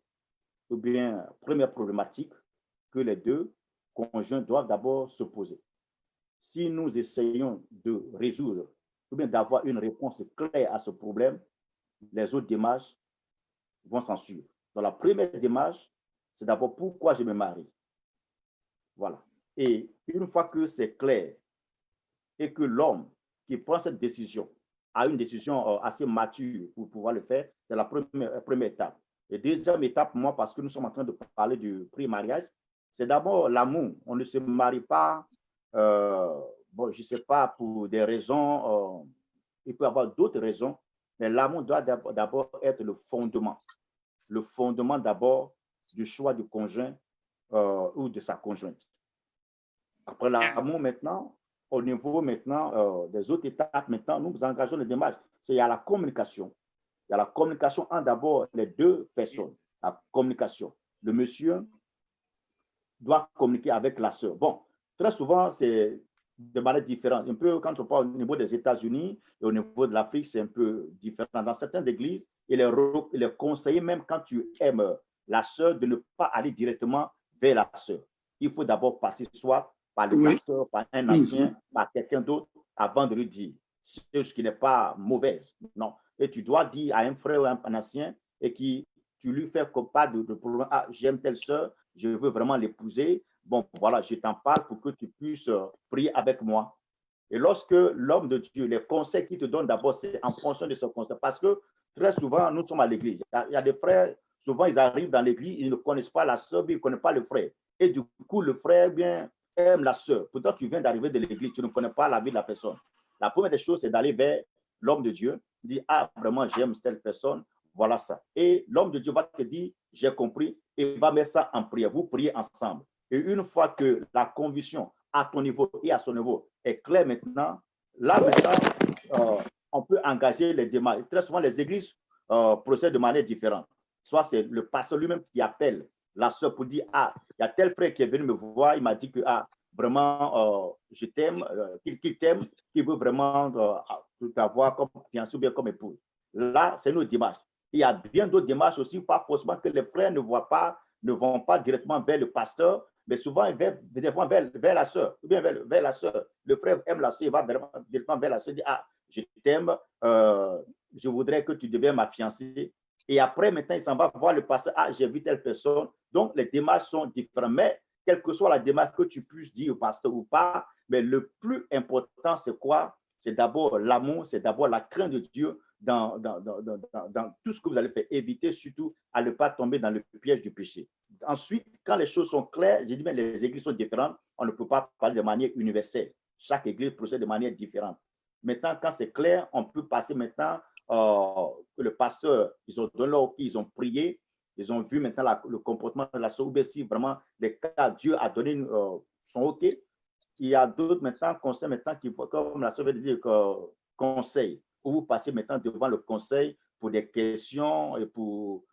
ou bien première problématique que les deux conjoints doivent d'abord se poser. Si nous essayons de résoudre ou bien d'avoir une réponse claire à ce problème, les autres démarches vont s'en suivre. Donc, la première démarche, c'est d'abord pourquoi je me marie. Voilà. Et une fois que c'est clair et que l'homme qui prend cette décision a une décision assez mature pour pouvoir le faire, c'est la première étape. Et deuxième étape, moi, parce que nous sommes en train de parler du pré-mariage, c'est d'abord l'amour. On ne se marie pas, bon, je ne sais pas, pour des raisons, il peut y avoir d'autres raisons, mais l'amour doit d'abord être le fondement. Le fondement d'abord du choix du conjoint ou de sa conjointe. Après l'amour maintenant, au niveau maintenant des autres étapes, maintenant, nous engageons les démarches. Il y a la communication. Il y a la communication entre d'abord les deux personnes. La communication. Le monsieur doit communiquer avec la sœur. Bon, très souvent, c'est de manière différente. Un peu quand on parle au niveau des États-Unis et au niveau de l'Afrique, c'est un peu différent. Dans certaines églises, il est conseillé, même quand tu aimes la sœur, de ne pas aller directement vers la sœur. Il faut d'abord passer soit par le pasteur, par un ancien, par quelqu'un d'autre, avant de lui dire ce qui n'est pas mauvaise. Non. Et tu dois dire à un frère ou à un ancien et tu lui fais pas de problème. Ah, j'aime telle sœur, je veux vraiment l'épouser. Bon, voilà, je t'en parle pour que tu puisses prier avec moi. Et lorsque l'homme de Dieu, les conseils qu'il te donne d'abord, c'est en fonction de ce conseil. Parce que très souvent, nous sommes à l'église. Il y a des frères, souvent, ils arrivent dans l'église, ils ne connaissent pas la sœur, ils ne connaissent pas le frère. Et du coup, le frère bien aime la sœur. Pourtant, tu viens d'arriver de l'église, tu ne connais pas la vie de la personne. La première des choses, c'est d'aller vers l'homme de Dieu, dire, ah, vraiment, j'aime telle personne, voilà ça. Et l'homme de Dieu va te dire, j'ai compris, et va mettre ça en prière. Vous priez ensemble. Et une fois que la conviction à ton niveau et à son niveau est claire maintenant, là maintenant, on peut engager les démarches. Très souvent, les églises procèdent de manière différente. Soit c'est le pasteur lui-même qui appelle la sœur pour dire, ah, il y a tel frère qui est venu me voir, il m'a dit que, ah, vraiment, je t'aime, qu'il t'aime, qu'il veut vraiment t'avoir comme fiancé ou bien comme épouse. Là, c'est une démarche. Il y a bien d'autres démarches aussi, pas forcément que les frères ne vont pas directement vers le pasteur, mais souvent vers la sœur, ou bien vers la sœur. Le frère aime la sœur, il va directement vers la sœur, il dit, ah, je t'aime, je voudrais que tu deviennes ma fiancée. Et après, maintenant, il s'en va voir le pasteur, ah, j'ai vu telle personne. Donc, les démarches sont différentes, mais quelle que soit la démarche que tu puisses dire au pasteur ou pas, mais le plus important, c'est quoi? C'est d'abord l'amour, c'est d'abord la crainte de Dieu dans tout ce que vous allez faire. Évitez surtout à ne pas tomber dans le piège du péché. Ensuite, quand les choses sont claires, j'ai dit, mais les églises sont différentes, on ne peut pas parler de manière universelle. Chaque église procède de manière différente. Maintenant, quand c'est clair, on peut passer maintenant que le pasteur, ils ont donné leur OK, ils ont prié, ils ont vu maintenant le comportement de la sœur, ou bien si vraiment les cas, Dieu a donné son OK. Il y a d'autres maintenant conseils maintenant qui faut, comme la sœur veut dire, conseil, où vous passez maintenant devant le conseil pour des questions et pour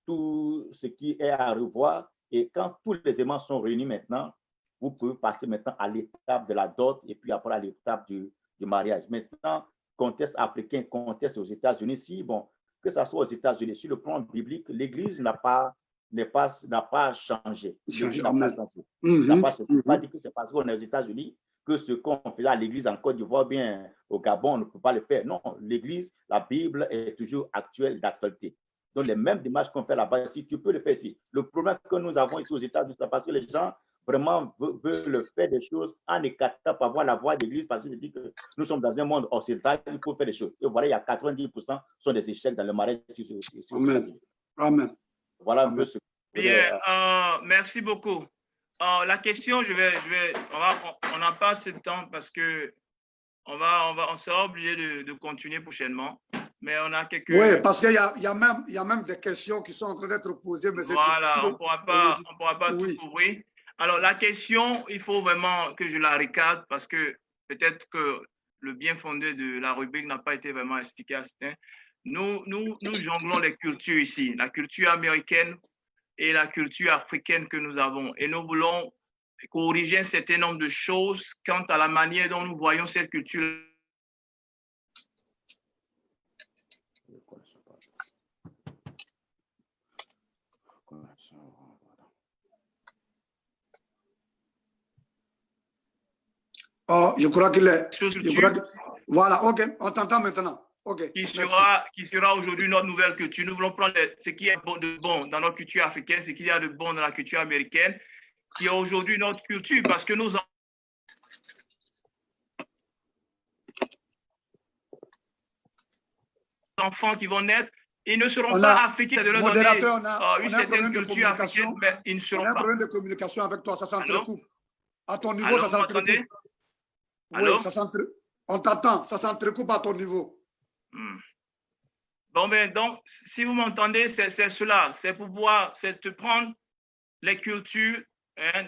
tout ce qui est à revoir. Et quand tous les éléments sont réunis maintenant, vous pouvez passer maintenant à l'étape de la dot et puis après à l'étape du mariage. Maintenant, contexte africain, contexte aux États-Unis, si, bon, que ce soit aux États-Unis, sur le plan biblique, l'Église n'a pas changé. L'Église n'a pas changé. Je ne pas dire que c'est parce qu'on est aux États-Unis que ce qu'on faisait à l'Église en Côte d'Ivoire, bien au Gabon, on ne peut pas le faire. Non, l'Église, la Bible est toujours actuelle, d'actualité. Donc, les mêmes démarches qu'on fait là-bas, si tu peux le faire ici. Le problème que nous avons ici aux États-Unis, c'est parce que les gens vraiment veulent faire des choses en écartant par voir la voix de l'Église, parce qu'ils disent que nous sommes dans un monde occidental, il faut faire des choses. Et voilà, il y a 90% sont des échecs dans le mariage ici. Amen. Amen. Voilà un peu ce que bien, merci beaucoup. La question, on n'a pas assez de temps parce que on sera obligé de continuer prochainement. Mais on a quelques... Oui, parce qu'il y a même des questions qui sont en train d'être posées. Mais voilà, on ne pourra pas tout couvrir. Alors, la question, il faut vraiment que je la recadre parce que peut-être que le bien fondé de la rubrique n'a pas été vraiment expliqué à certains. Nous jonglons les cultures ici, la culture américaine et la culture africaine que nous avons. Et nous voulons corriger un certain nombre de choses quant à la manière dont nous voyons cette culture. Oh, je crois qu'il est... Voilà, OK, on t'entend maintenant. OK. qui Merci. sera aujourd'hui notre nouvelle culture. Nous voulons prendre ce qui est de bon dans notre culture africaine, ce qu'il y a de bon dans la culture américaine, qui est aujourd'hui notre culture, parce que nos enfants qui vont naître, ils ne seront pas africains de leur donner Modérateur, une certaine culture africaine, mais ils ne seront on a un pas. problème de communication avec toi, ça s'entrecoupe. À ton niveau, Allô, ça s'entrecoupe. Oui, on t'attend, ça s'entrecoupe à ton niveau. Bon, ben, donc, si vous m'entendez, c'est cela, c'est pouvoir, c'est de prendre les cultures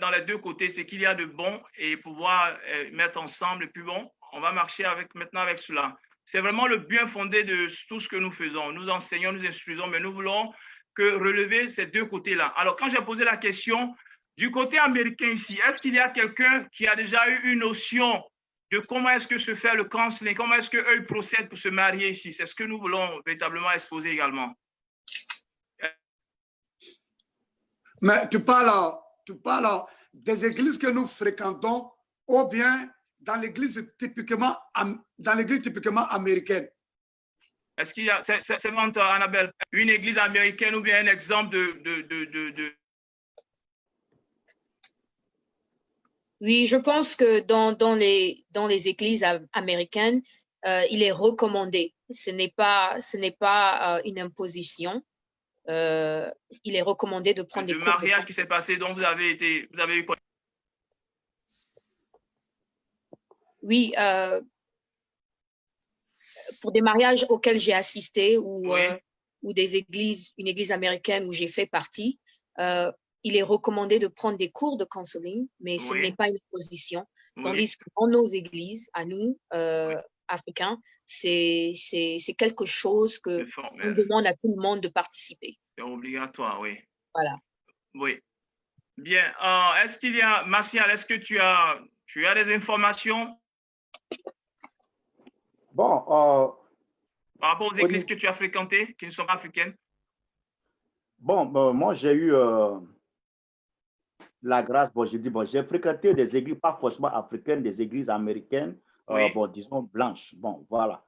dans les deux côtés, ce qu'il y a de bon et pouvoir mettre ensemble. Et puis bon, on va marcher maintenant avec cela. C'est vraiment le bien fondé de tout ce que nous faisons. Nous enseignons, nous instruisons, mais nous voulons que relever ces deux côtés-là. Alors, quand j'ai posé la question, du côté américain ici, est-ce qu'il y a quelqu'un qui a déjà eu une notion de comment est-ce que se fait le counseling, comment est-ce qu'eux ils procèdent pour se marier ici? C'est ce que nous voulons véritablement exposer également. Mais tu parles des églises que nous fréquentons ou bien dans l'église typiquement américaine? Est-ce qu'il y a, c'est Annabelle, une église américaine ou bien un exemple de... Oui, je pense que dans les églises américaines, il est recommandé. Ce n'est pas une imposition. Il est recommandé de prendre des cours. Le mariage qui s'est passé, dont vous avez eu quoi? Oui, pour des mariages auxquels j'ai assisté ou une église américaine où j'ai fait partie, il est recommandé de prendre des cours de counseling, mais ce n'est pas une position. Tandis que dans nos églises, à nous, africains, c'est quelque chose que on demande à tout le monde de participer. C'est obligatoire, oui. Voilà. Oui. Bien. Est-ce qu'il y a, Martial, est-ce que tu as des informations? Bon. Par rapport aux églises que tu as fréquentées, qui ne sont pas africaines? Bon, moi, j'ai eu la grâce, j'ai fréquenté des églises, pas forcément africaines, des églises américaines, disons blanches. Bon, voilà.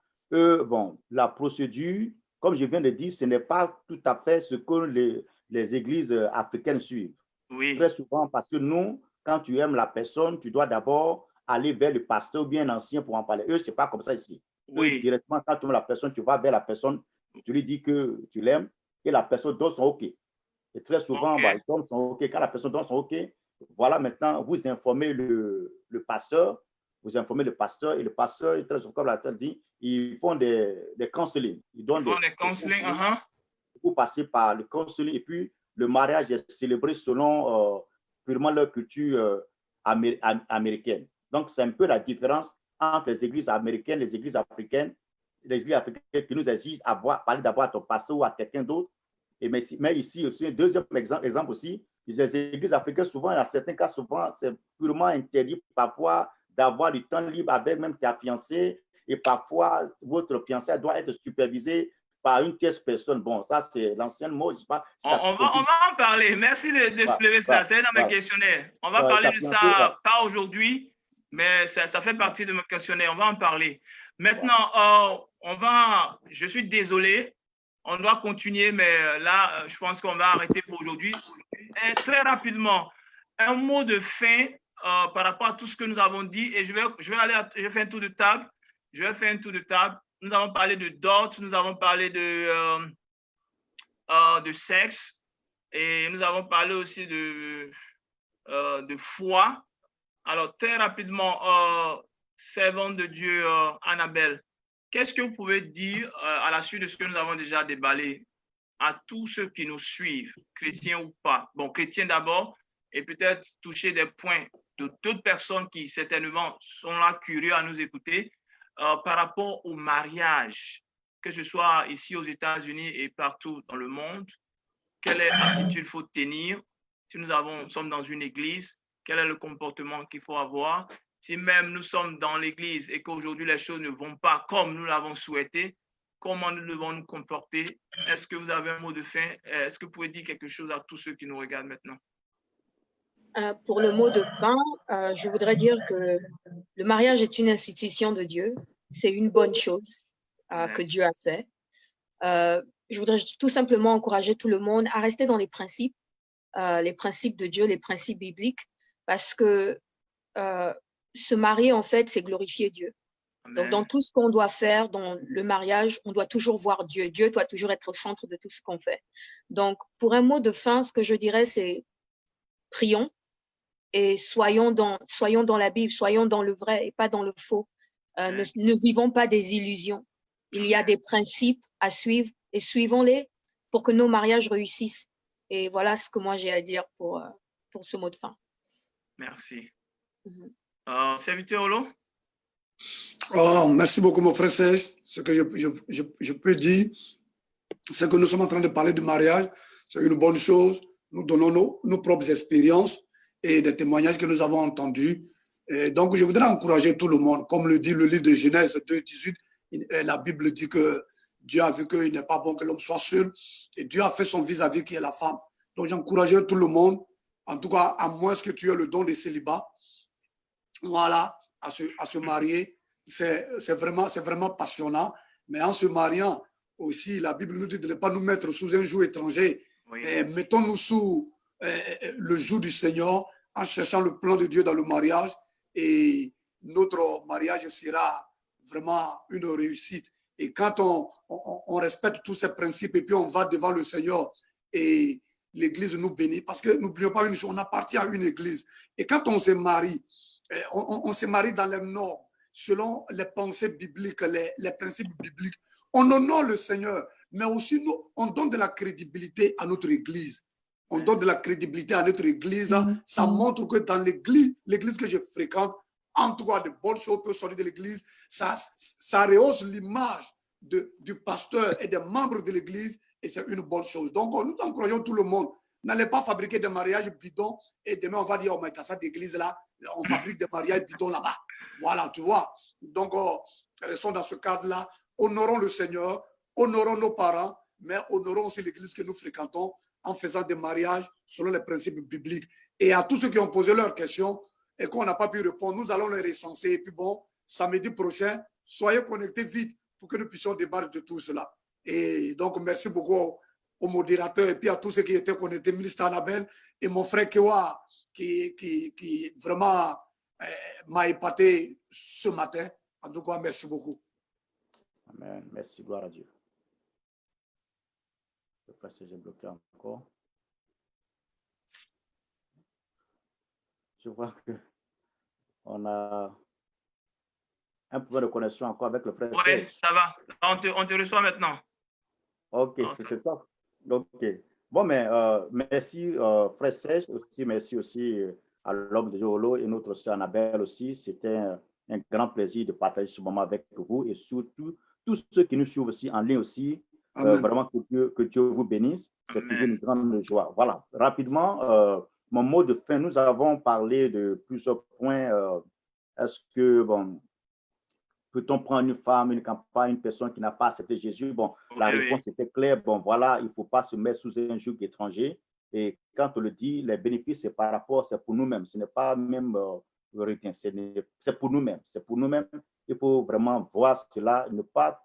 La procédure, comme je viens de dire, ce n'est pas tout à fait ce que les églises africaines suivent. Oui. Très souvent, parce que nous, quand tu aimes la personne, tu dois d'abord aller vers le pasteur ou bien l'ancien pour en parler. Eux, ce n'est pas comme ça ici. Oui. Eux, directement, quand tu aimes la personne, tu vas vers la personne, tu lui dis que tu l'aimes et la personne donne son OK. Et très souvent, ils donnent son OK. Quand la personne donne son OK, voilà, maintenant, vous informez le pasteur, et le pasteur, très souvent, comme la personne dit, ils font des counseling. Ils font des counseling, Vous passez par le counseling et puis le mariage est célébré selon purement leur culture américaine. Donc, c'est un peu la différence entre les églises américaines, les églises africaines qui nous exigent parler d'abord à ton pasteur ou à quelqu'un d'autre. Mais ici aussi, un deuxième exemple aussi, les églises africaines, souvent, dans certains cas, souvent, c'est purement interdit parfois d'avoir du temps libre avec même ta fiancée et parfois, votre fiancé doit être supervisé par une tierce personne. Bon, ça, c'est l'ancien mot, je sais pas. On va en parler. Merci de soulever ça. C'est dans mes questionnaires. On va parler de ça, pas aujourd'hui, mais ça fait partie de mes questionnaires. On va en parler. Maintenant, je suis désolé, on doit continuer, mais là, je pense qu'on va arrêter pour aujourd'hui. Très rapidement, un mot de fin par rapport à tout ce que nous avons dit, et je vais faire un tour de table. Nous avons parlé de dot, nous avons parlé de sexe, et nous avons parlé aussi de foi. Alors, très rapidement, servante de Dieu, Annabelle, qu'est-ce que vous pouvez dire à la suite de ce que nous avons déjà déballé à tous ceux qui nous suivent, chrétiens ou pas? Bon, chrétiens d'abord, et peut-être toucher des points de d'autres personnes qui certainement sont là curieux à nous écouter par rapport au mariage, que ce soit ici aux États-Unis et partout dans le monde. Quelle attitude il faut tenir si nous sommes dans une église? Quel est le comportement qu'il faut avoir? Si même nous sommes dans l'église et qu'aujourd'hui les choses ne vont pas comme nous l'avons souhaité, comment nous devons nous comporter? Est-ce que vous avez un mot de fin? Est-ce que vous pouvez dire quelque chose à tous ceux qui nous regardent maintenant? Pour le mot de fin, je voudrais dire que le mariage est une institution de Dieu. C'est une bonne chose. que Dieu a fait. Je voudrais tout simplement encourager tout le monde à rester dans les principes de Dieu, les principes bibliques, parce que se marier, en fait, c'est glorifier Dieu. Amen. Donc, dans tout ce qu'on doit faire, dans le mariage, on doit toujours voir Dieu. Dieu doit toujours être au centre de tout ce qu'on fait. Donc, pour un mot de fin, ce que je dirais, c'est prions et soyons dans la Bible, soyons dans le vrai et pas dans le faux. Ne vivons pas des illusions. Il y a des principes à suivre et suivons-les pour que nos mariages réussissent. Et voilà ce que moi j'ai à dire pour ce mot de fin. Merci. Serviteur Olo? Oh, merci beaucoup, mon frère Serge. Ce que je peux dire, c'est que nous sommes en train de parler de mariage. C'est une bonne chose. Nous donnons nos propres expériences et des témoignages que nous avons entendus. Et donc, je voudrais encourager tout le monde. Comme le dit le livre de Genèse 2:18, la Bible dit que Dieu a vu qu'il n'est pas bon que l'homme soit seul. Et Dieu a fait son vis-à-vis qui est la femme. Donc, j'encourage tout le monde, en tout cas, à moins que tu aies le don de célibat, voilà, à se marier. C'est vraiment passionnant. Mais en se mariant aussi, la Bible nous dit de ne pas nous mettre sous un joug étranger. Oui. Mettons-nous sous le joug du Seigneur en cherchant le plan de Dieu dans le mariage. Et notre mariage sera vraiment une réussite. Et quand on respecte tous ces principes et puis on va devant le Seigneur et l'Église nous bénit, parce que n'oublions pas une chose, on appartient à une Église. Et quand on se marie, on se marie dans les normes, selon les pensées bibliques, les principes bibliques. On honore le Seigneur, mais aussi nous, on donne de la crédibilité à notre Église. On donne de la crédibilité à notre Église. Ça montre que dans l'Église que je fréquente, en tout cas, de bonnes choses peuvent sortir de l'Église. Ça rehausse l'image du pasteur et des membres de l'Église et c'est une bonne chose. Donc, nous encourageons tout le monde. N'allez pas fabriquer des mariages bidons et demain, on va dire, oh, mais dans cette église-là, on fabrique des mariages bidons là-bas. Voilà, tu vois. Donc, restons dans ce cadre-là. Honorons le Seigneur, honorons nos parents, mais honorons aussi l'église que nous fréquentons en faisant des mariages selon les principes bibliques. Et à tous ceux qui ont posé leurs questions et qu'on n'a pas pu répondre, nous allons les recenser. Et puis bon, samedi prochain, soyez connectés vite pour que nous puissions débattre de tout cela. Et donc, merci beaucoup au modérateur et puis à tous ceux qui étaient connectés, ministre Annabelle et mon frère Kewa, qui vraiment m'a épaté ce matin. En tout cas, merci beaucoup. Amen. Merci, gloire à Dieu. Le passage est bloqué encore. Je vois qu'on a un problème de connexion encore avec le frère. Oui, ça va. On te reçoit maintenant. Ok, c'est top. Ok. Bon, mais merci, frère Serge, aussi, merci aussi à l'homme de Jolo et notre sœur Annabelle aussi. C'était un grand plaisir de partager ce moment avec vous et surtout tous ceux qui nous suivent aussi en ligne aussi. Vraiment que Dieu vous bénisse. C'est toujours une grande joie. Voilà, rapidement, mon mot de fin, nous avons parlé de plusieurs points. Est-ce que, bon, peut-on prendre une femme, une campagne, une personne qui n'a pas accepté Jésus? Bon, la réponse était claire. Bon, voilà, il ne faut pas se mettre sous un joug étranger. Et quand on le dit, les bénéfices, c'est par rapport, c'est pour nous-mêmes. Ce n'est pas même c'est pour nous-mêmes. C'est pour nous-mêmes. Il faut vraiment voir cela, ne pas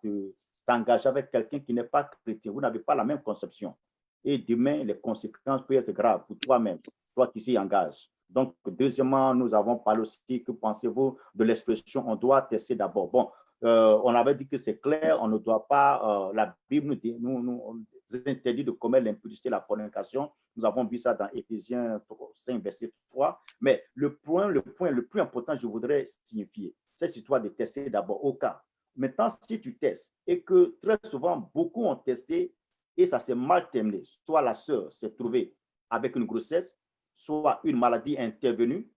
t'engager avec quelqu'un qui n'est pas chrétien. Vous n'avez pas la même conception. Et demain, les conséquences peuvent être graves pour toi-même, toi qui s'y engages. Donc, deuxièmement, nous avons parlé aussi, que pensez-vous de l'expression « on doit tester d'abord ». Bon, on avait dit que c'est clair, on ne doit pas, la Bible nous interdit de commettre l'impudicité, la fornication. Nous avons vu ça dans Éphésiens 5, verset 3. Mais le point le plus important, je voudrais signifier, c'est histoire de tester d'abord au cas. Maintenant, si tu testes et que très souvent, beaucoup ont testé et ça s'est mal terminé, soit la sœur s'est trouvée avec une grossesse, soit une maladie intervenue,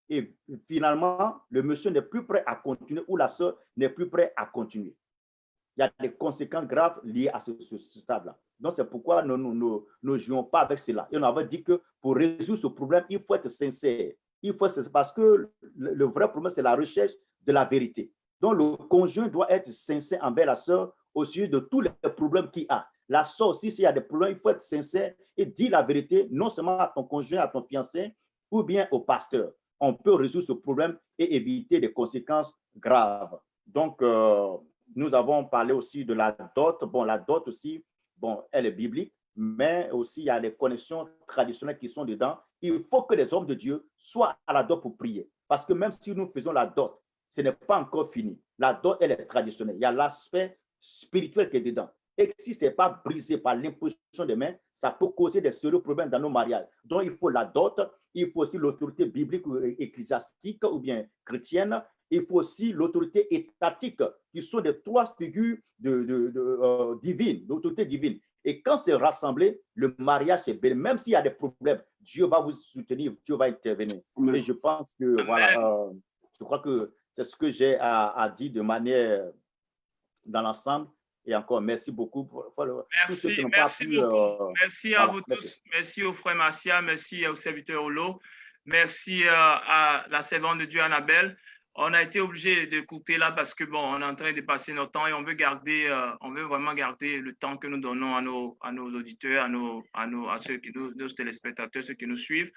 et finalement, le monsieur n'est plus prêt à continuer ou la sœur n'est plus prêt à continuer. Il y a des conséquences graves liées à ce stade-là. Donc, c'est pourquoi nous ne jouons pas avec cela. Et on avait dit que pour résoudre ce problème, il faut être sincère. Parce que le vrai problème, c'est la recherche de la vérité. Donc, le conjoint doit être sincère envers la sœur au sujet de tous les problèmes qu'il a. La sœur aussi, s'il y a des problèmes, il faut être sincère et dire la vérité, non seulement à ton conjoint, à ton fiancé, ou bien au pasteur. On peut résoudre ce problème et éviter des conséquences graves. Donc, Nous avons parlé aussi de la dot. Bon, la dot aussi, bon, elle est biblique, mais aussi il y a des connexions traditionnelles qui sont dedans. Il faut que les hommes de Dieu soient à la dot pour prier. Parce que même si nous faisons la dot, ce n'est pas encore fini. La dot, elle est traditionnelle. Il y a l'aspect spirituel qui est dedans. Et si ce n'est pas brisé par l'imposition des mains, ça peut causer des sérieux problèmes dans nos mariages. Donc, il faut la dot, il faut aussi l'autorité biblique ou ecclésiastique ou bien chrétienne. Il faut aussi l'autorité étatique, qui sont des trois figures divines, d'autorité divine. Et quand c'est rassemblé, le mariage est béni. Même s'il y a des problèmes, Dieu va vous soutenir, Dieu va intervenir. Amen. Et je pense que, Amen. Voilà, je crois que c'est ce que j'ai à dire de manière dans l'ensemble. Et encore, merci beaucoup. Merci, merci beaucoup. Merci à vous tous. Merci au frère Marcia, merci au serviteur Olo, merci à la servante de Dieu Annabelle. On a été obligé d'écouter là parce que bon, on est en train de passer notre temps et on veut garder, on veut vraiment garder le temps que nous donnons à nos auditeurs, à ceux qui nos téléspectateurs, ceux qui nous suivent.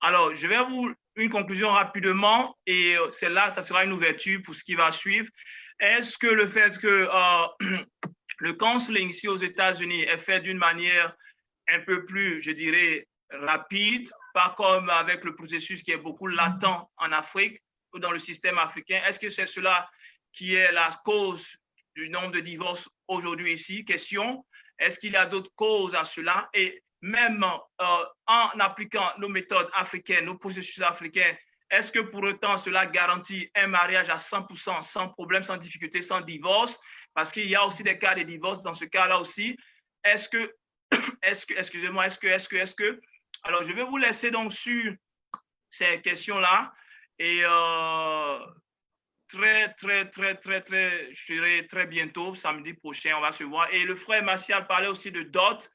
Alors, je vais vous une conclusion rapidement et celle-là, ça sera une ouverture pour ce qui va suivre. Est-ce que le fait que le counseling ici aux États-Unis est fait d'une manière un peu plus, je dirais, rapide, pas comme avec le processus qui est beaucoup latent en Afrique ou dans le système africain, est-ce que c'est cela qui est la cause du nombre de divorces aujourd'hui ici? Question, est-ce qu'il y a d'autres causes à cela? Et même en appliquant nos méthodes africaines, nos processus africains, est-ce que pour autant cela garantit un mariage à 100%, sans problème, sans difficulté, sans divorce? Parce qu'il y a aussi des cas de divorce dans ce cas-là aussi. Excusez-moi, est-ce que. Alors, je vais vous laisser donc sur ces questions-là. Et je dirais très bientôt, samedi prochain, on va se voir. Et le frère Martial parlait aussi de dot.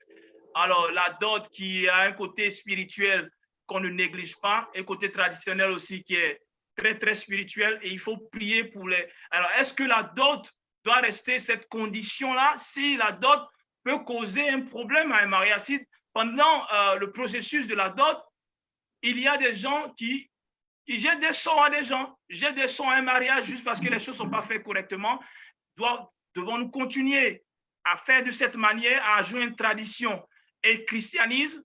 Alors, la dot qui a un côté spirituel qu'on ne néglige pas, un côté traditionnel aussi qui est très spirituel. Et il faut prier pour les. Alors, est-ce que la dot doit rester cette condition-là? Si la dot peut causer un problème à un mariage, si pendant le processus de la dot, il y a des gens qui jettent des sons à des gens, jettent des sons à un mariage juste parce que les choses ne sont pas faites correctement, devons-nous continuer à faire de cette manière, à joindre tradition et christianisme?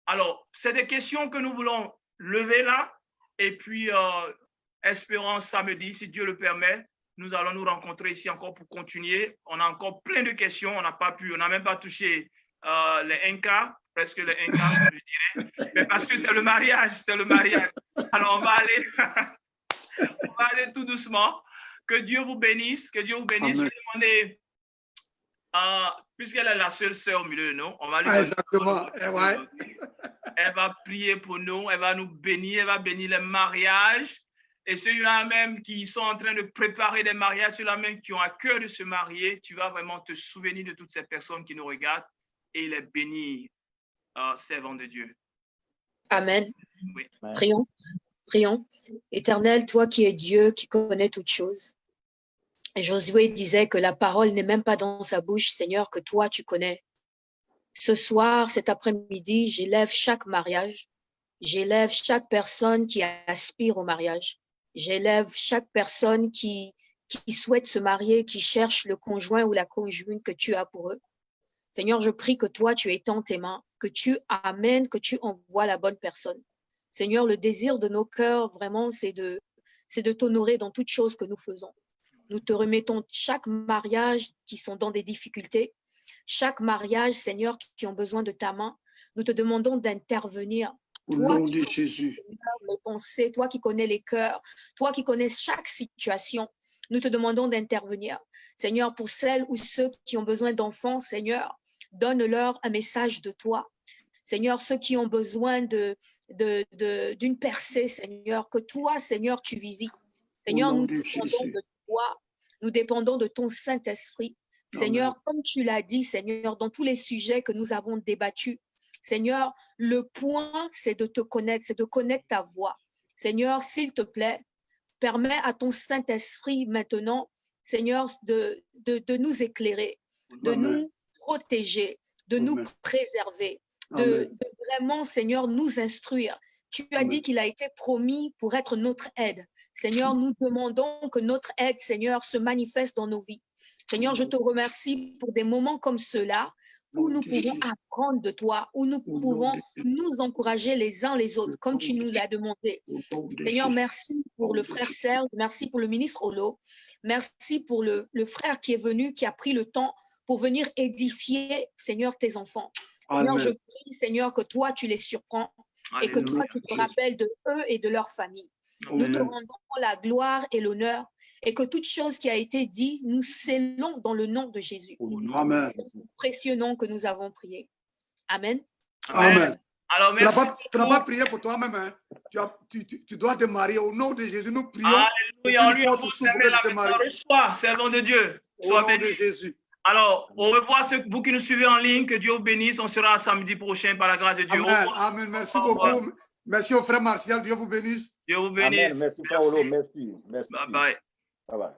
Alors, c'est des questions que nous voulons lever là, et puis espérons samedi, si Dieu le permet, nous allons nous rencontrer ici encore pour continuer. On a encore plein de questions, on n'a même pas touché les Incas, presque les Incas, je dirais, mais parce que c'est le mariage, Alors, on va aller tout doucement. Que Dieu vous bénisse, que Dieu vous bénisse. Je vais demander, puisqu'elle est la seule sœur au milieu de nous, on va lui exactement. Elle va prier pour nous, elle va nous bénir, elle va bénir les mariages. Et ceux-là même qui sont en train de préparer des mariages, ceux-là même qui ont à cœur de se marier, tu vas vraiment te souvenir de toutes ces personnes qui nous regardent et les bénir, servants de Dieu. Amen. Oui. Prions. Éternel, toi qui es Dieu, qui connais toutes choses. Josué disait que la parole n'est même pas dans sa bouche, Seigneur, que toi tu connais. Ce soir, cet après-midi, j'élève chaque mariage. J'élève chaque personne qui aspire au mariage. J'élève chaque personne qui souhaite se marier, qui cherche le conjoint ou la conjointe que tu as pour eux. Seigneur, je prie que toi, tu étends tes mains, que tu amènes, que tu envoies la bonne personne. Seigneur, le désir de nos cœurs, vraiment, c'est de t'honorer dans toutes choses que nous faisons. Nous te remettons chaque mariage qui sont dans des difficultés, chaque mariage, Seigneur, qui ont besoin de ta main. Nous te demandons d'intervenir. Au nom de Jésus. Les pensées, toi qui connais les cœurs, toi qui connais chaque situation, nous te demandons d'intervenir. Seigneur, pour celles ou ceux qui ont besoin d'enfants, Seigneur, donne-leur un message de toi. Seigneur, ceux qui ont besoin d'une percée, Seigneur, que toi, Seigneur, tu visites. Seigneur, nous dépendons de toi, nous dépendons de ton Saint-Esprit. Seigneur, comme tu l'as dit, Seigneur, dans tous les sujets que nous avons débattus, Seigneur, le point, c'est de te connaître, c'est de connaître ta voix. Seigneur, s'il te plaît, permets à ton Saint-Esprit maintenant, Seigneur, de nous éclairer, de nous protéger, de nous préserver, de vraiment, Seigneur, nous instruire. Tu as dit qu'il a été promis pour être notre aide. Seigneur, nous demandons que notre aide, Seigneur, se manifeste dans nos vies. Seigneur, je te remercie pour des moments comme ceux-là où nous pouvons apprendre de toi, où nous pouvons nous encourager les uns les autres, comme tu nous l'as demandé. Seigneur, merci pour le frère Serge, merci pour le ministre Olo, merci pour le frère qui est venu, qui a pris le temps pour venir édifier, Seigneur, tes enfants. Seigneur, je prie, Seigneur, que toi, tu les surprends et que toi, tu te rappelles de eux et de leur famille. Nous te rendons la gloire et l'honneur et que toute chose qui a été dit, nous scellons dans le nom de Jésus. Amen. C'est dans ce précieux nom que nous avons prié. Amen. Amen. Alors, Tu n'as merci. pas prié pour toi-même. Hein. Tu dois te marier. Au nom de Jésus, nous prions. Alléluia. On lui porte avons s'ouvre fermé pour la te marier. victoire. Sois, servant de Dieu. Au Sois nom béni. de Jésus. Alors, au revoir vous qui nous suivez en ligne. Que Dieu vous bénisse. On sera samedi prochain par la grâce de Dieu. Amen. Amen. Merci beaucoup. Merci au frère Martial. Dieu vous bénisse. Dieu vous bénisse. Amen. Merci, Paolo. Merci. Merci. Bye bye. Bye bye.